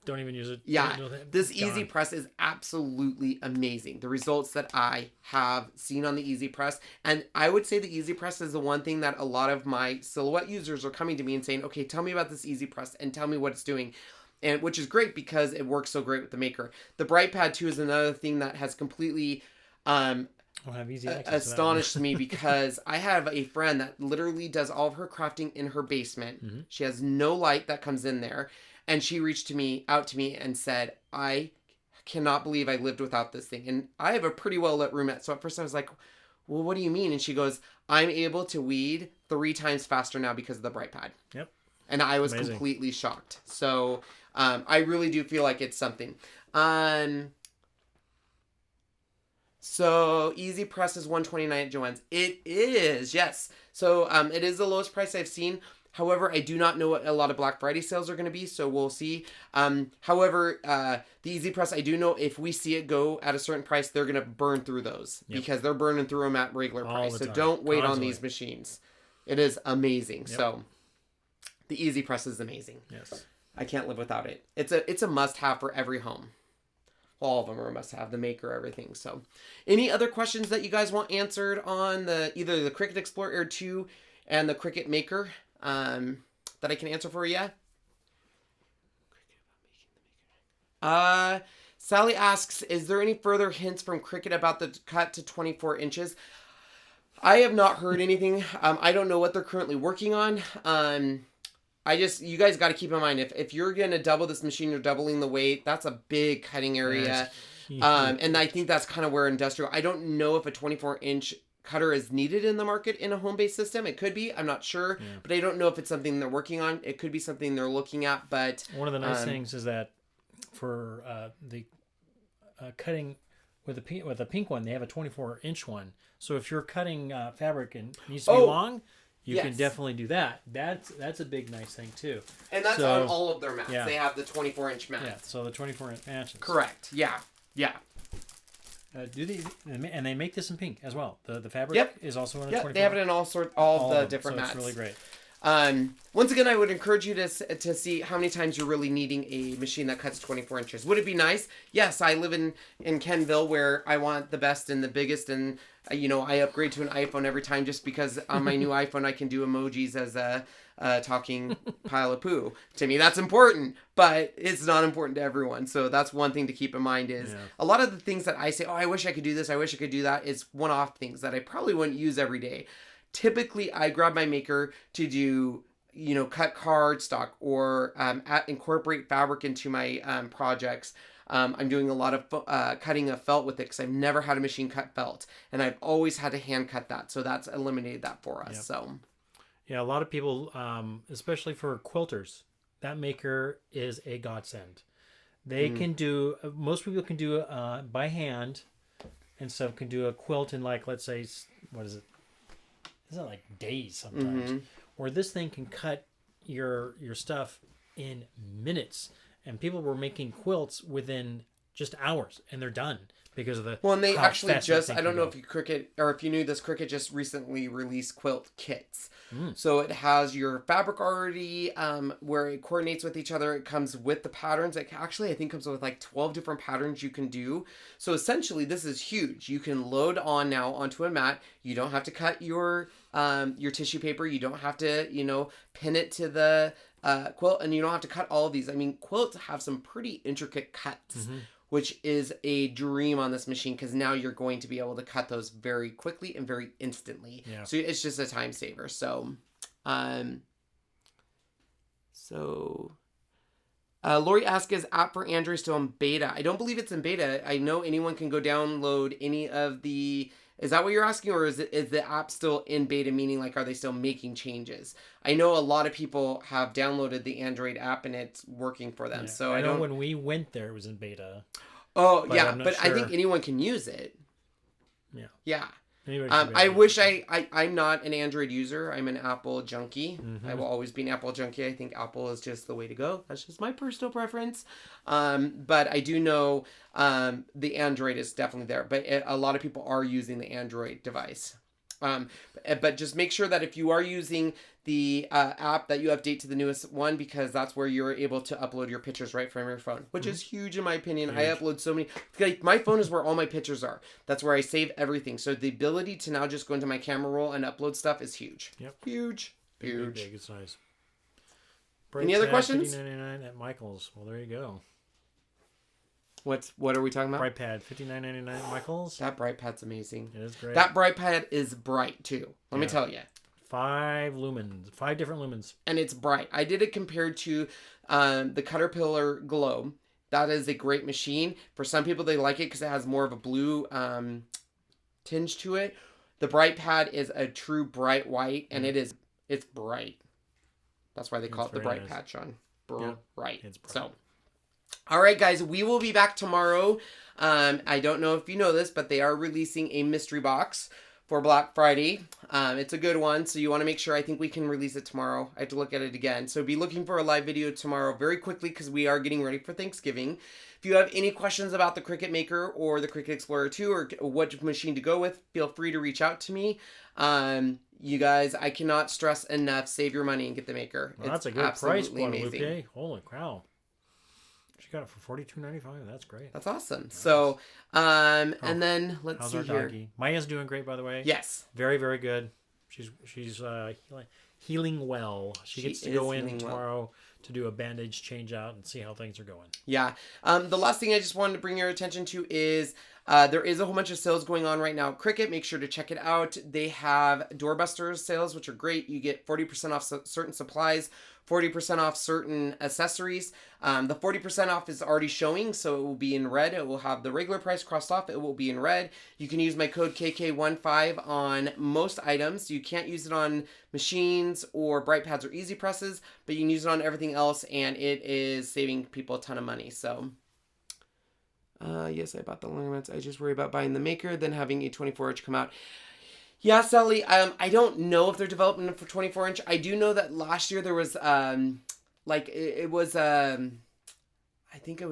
Don't even use it. Yeah. This Easy Press is absolutely amazing. The results that I have seen on the Easy Press. And I would say the Easy Press is the one thing that a lot of my silhouette users are coming to me and saying, okay, tell me about this Easy Press and tell me what it's doing. And which is great because it works so great with the Maker. The Bright Pad 2 is another thing that has completely have easy access astonished me because I have a friend that literally does all of her crafting in her basement. She has no light that comes in there. And she reached out to me and said, I cannot believe I lived without this thing. And I have a pretty well lit room. So at first I was like, well, what do you mean? And she goes, I'm able to weed 3 times faster now because of the Bright Pad. Yep. And I was completely shocked. So I really do feel like it's something. So Easy Press is $129 at Joann's. It is, yes. So it is the lowest price I've seen. However, I do not know what a lot of Black Friday sales are going to be, so we'll see. However, the Easy Press, I do know if we see it go at a certain price, they're going to burn through those because they're burning through them at regular price. So don't wait on these machines. It is amazing. So the Easy Press is amazing. Yes. I can't live without it. It's a must-have for every home. All of them are a must-have, the maker, everything. So any other questions that you guys want answered on either the Cricut Explore Air 2 and the Cricut Maker that I can answer for you? Sally asks, is there any further hints from Cricut about the cut to 24 inches? I have not heard anything. I don't know what they're currently working on. You guys got to keep in mind, if you're going to double this machine, you're doubling the weight. That's a big cutting area. And I think that's kind of where industrial, I don't know if a 24-inch cutter is needed in the market in a home-based system. It could be, I'm not sure, but I don't know if it's something they're working on. It could be something they're looking at, but one of the nice things is that for the cutting with a pink one, they have a 24-inch one. So if you're cutting fabric and it needs to be long, you can definitely do that. That's a big nice thing too. And that's on all of their mats. Yeah. They have the 24-inch mat. Yeah, so the 24-inch matches. Correct. Yeah. And they make this in pink as well. The fabric is also in a 24. They have it in all the different mats. It's really great. Once again, I would encourage you to see how many times you're really needing a machine that cuts 24 inches. Would it be nice? Yes, I live in Kenville where I want the best and the biggest, and I upgrade to an iPhone every time just because on my new iPhone I can do emojis as a talking pile of poo. To me, that's important, but it's not important to everyone. So that's one thing to keep in mind is a lot of the things that I say, oh, I wish I could do this, I wish I could do that, is one-off things that I probably wouldn't use every day. Typically, I grab my maker to do, cut cardstock or incorporate fabric into my projects. I'm doing a lot of cutting of felt with it because I've never had a machine cut felt, and I've always had to hand cut that. So that's eliminated that for us. Yep. So, yeah, a lot of people, especially for quilters, that maker is a godsend. They can do. Most people can do by hand, and some can do a quilt in let's say, what is it? Isn't it like days sometimes? Or this thing can cut your stuff in minutes. And people were making quilts within just hours, and they're done because of the. Well, and they actually I don't know if you knew this, Cricut just recently released Quilt Kits. So it has your fabric already, where it coordinates with each other. It comes with the patterns. It actually, I think, comes with 12 different patterns you can do. So essentially, this is huge. You can load on now onto a mat. You don't have to cut your tissue paper. You don't have to, pin it to the quilt, and you don't have to cut all of these. I mean, quilts have some pretty intricate cuts, which is a dream on this machine because now you're going to be able to cut those very quickly and very instantly. Yeah. So it's just a time saver. So, Lori asks, is app for Android still in beta? I don't believe it's in beta. I know anyone can go download any of the. Is that what you're asking, or is the app still in beta, meaning are they still making changes? I know a lot of people have downloaded the Android app and it's working for them. Yeah, so I know when we went there, it was in beta. Oh, but yeah, but sure. I think anyone can use it. Yeah. Yeah. I wish I'm not an Android user. I'm an Apple junkie. I will always be an Apple junkie. I think Apple is just the way to go. That's just my personal preference. But I do know the Android is definitely there. But a lot of people are using the Android device. But just make sure that if you are using the app that you update to the newest one, because that's where you're able to upload your pictures right from your phone, which is huge in my opinion. Huge. I upload so many. My phone is where all my pictures are. That's where I save everything. So the ability to now just go into my camera roll and upload stuff is huge. Yep. Huge. Huge. Big. It's nice. Any other questions? $59.99 at Michael's. Well, there you go. What are we talking about? Bright pad, $59.99 at Michael's. That bright pad's amazing. It is great. That bright pad is bright too. Let me tell you. 5 different lumens. And it's bright. I did it compared to the Caterpillar Glow. That is a great machine. For some people, they like it because it has more of a blue tinge to it. The bright pad is a true bright white, and it's bright. That's why they call it the bright pad, Sean. Bright. It's bright. So. All right, guys, we will be back tomorrow. I don't know if you know this, but they are releasing a mystery box for Black Friday. It's a good one, so you want to make sure. I think we can release it tomorrow. I have to look at it again. So be looking for a live video tomorrow very quickly because we are getting ready for Thanksgiving. If you have any questions about the Cricut Maker or the Cricut Explorer 2 or what machine to go with, feel free to reach out to me. You guys, I cannot stress enough, save your money and get the Maker. Well, that's a good price, Guadalupe. Holy cow. She got it for $42.95. That's great. That's awesome. Nice. So, and then let's see here. Doggy? Maya's doing great, by the way. Yes. Very, very good. She's healing well. She gets to go in tomorrow to do a bandage change out and see how things are going. Yeah. The last thing I just wanted to bring your attention to is there is a whole bunch of sales going on right now at Cricut. Make sure to check it out. They have doorbusters sales, which are great. You get 40% off certain supplies, 40% off certain accessories. The 40% off is already showing, so it will be in red. It will have the regular price crossed off. It will be in red. You can use my code KK15 on most items. You can't use it on machines or bright pads or easy presses, but you can use it on everything else, and it is saving people a ton of money. So yes, I bought the ornaments. I just worry about buying the Maker, then having a 24-inch come out. Yeah, Sally, I don't know if they're developing it for 24-inch. I do know that last year there was, I think it was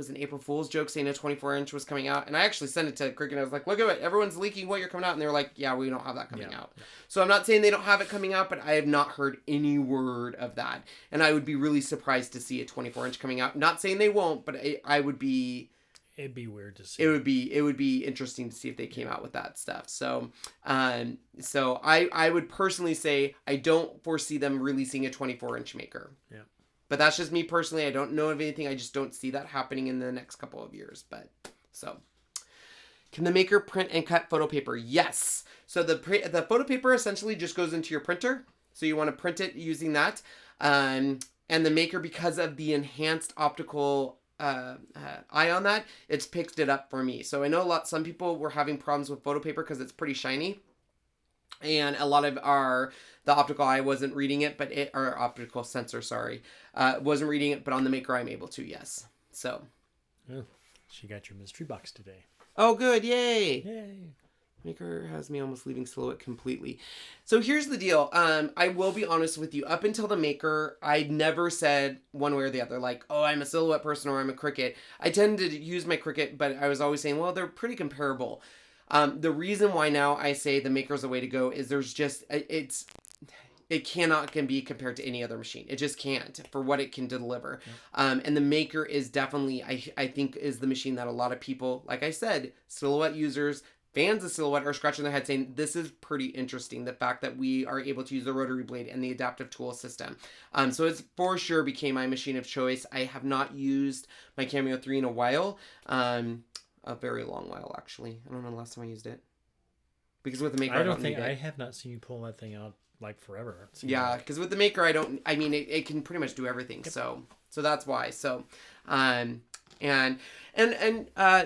an April Fool's joke saying a 24-inch was coming out. And I actually sent it to Cricut and I was like, look at it. Everyone's leaking what you're coming out. And they were like, yeah, we don't have that coming out. Yeah. So I'm not saying they don't have it coming out, but I have not heard any word of that. And I would be really surprised to see a 24-inch coming out. Not saying they won't, but I would be... It'd be weird to see. It would be interesting to see if they came out with that stuff. So, so I would personally say I don't foresee them releasing a 24-inch Maker. Yeah. But that's just me personally. I don't know of anything. I just don't see that happening in the next couple of years. But so, can the Maker print and cut photo paper? Yes. So the photo paper essentially just goes into your printer. So you want to print it using that, and the Maker, because of the enhanced optical eye on that, it's picked it up for me. So I know some people were having problems with photo paper because it's pretty shiny, and a lot of the optical eye wasn't reading it, but our optical sensor, wasn't reading it, but on the Maker I'm able to, yes. So she got your mystery box today. Oh good, yay. Maker has me almost leaving Silhouette completely. So here's the deal. I will be honest with you. Up until the Maker, I never said one way or the other, like, oh, I'm a Silhouette person or I'm a Cricut. I tended to use my Cricut, but I was always saying, well, they're pretty comparable. The reason why now I say the Maker's the way to go is there's just, it can be compared to any other machine. It just can't for what it can deliver. Yeah. And the Maker is definitely, I think, is the machine that a lot of people, like I said, Silhouette users, fans of Silhouette are scratching their head saying, this is pretty interesting, the fact that we are able to use the Rotary Blade and the adaptive tool system. So it's for sure became my machine of choice. I have not used my Cameo 3 in a while. A very long while, actually. I don't know the last time I used it. Because with the Maker, I have not seen you pull that thing out like forever. Yeah, because with the Maker, it can pretty much do everything. Yep. So that's why. So, and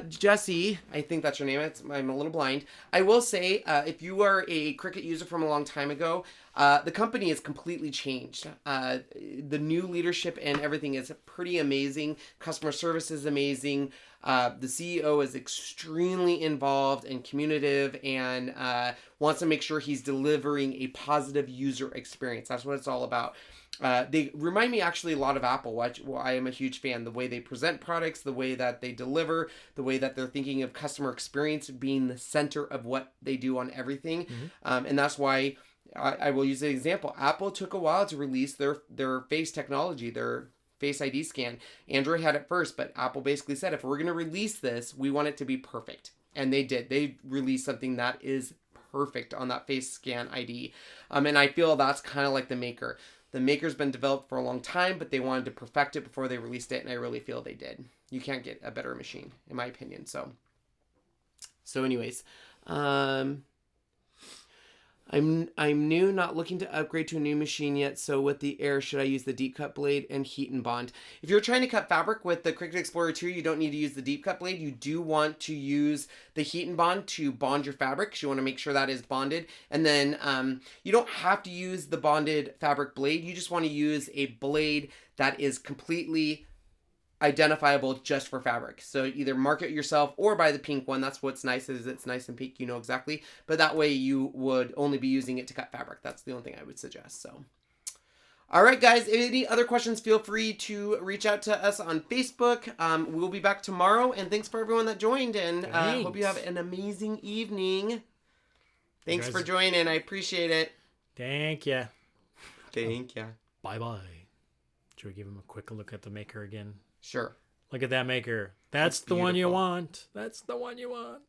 Jessie, I think that's your name. I'm a little blind. I will say, if you are a Cricut user from a long time ago, the company has completely changed. The new leadership and everything is pretty amazing. Customer service is amazing. The CEO is extremely involved and communicative and wants to make sure he's delivering a positive user experience. That's what it's all about. They remind me actually a lot of Apple, which I am a huge fan. The way they present products, the way that they deliver, the way that they're thinking of customer experience being the center of what they do on everything. Mm-hmm. And that's why I will use an example. Apple took a while to release their face technology, their Face ID scan. Android had it first, but Apple basically said, if we're going to release this, we want it to be perfect. And they did. They released something that is perfect on that face scan ID. And I feel that's kind of like the Maker. The Maker's been developed for a long time, but they wanted to perfect it before they released it, and I really feel they did. You can't get a better machine, in my opinion. So anyways, I'm new, not looking to upgrade to a new machine yet, so with the Air, should I use the deep cut blade and heat and bond? If you're trying to cut fabric with the Cricut Explorer 2, you don't need to use the deep cut blade. You do want to use the heat and bond to bond your fabric, because you want to make sure that is bonded. And then you don't have to use the bonded fabric blade. You just want to use a blade that is completely identifiable just for fabric. So either mark it yourself or buy the pink one. That's what's nice, is it's nice and pink, you know exactly. But that way you would only be using it to cut fabric. That's the only thing I would suggest. So, all right, guys, any other questions, feel free to reach out to us on Facebook. We'll be back tomorrow, and thanks for everyone that joined, and hope you have an amazing evening. Thanks for joining. I appreciate it. Thank you. Thank you. Bye-bye. Should we give him a quick look at the maker again? Sure. Look at that maker. That's the one you want. That's the one you want.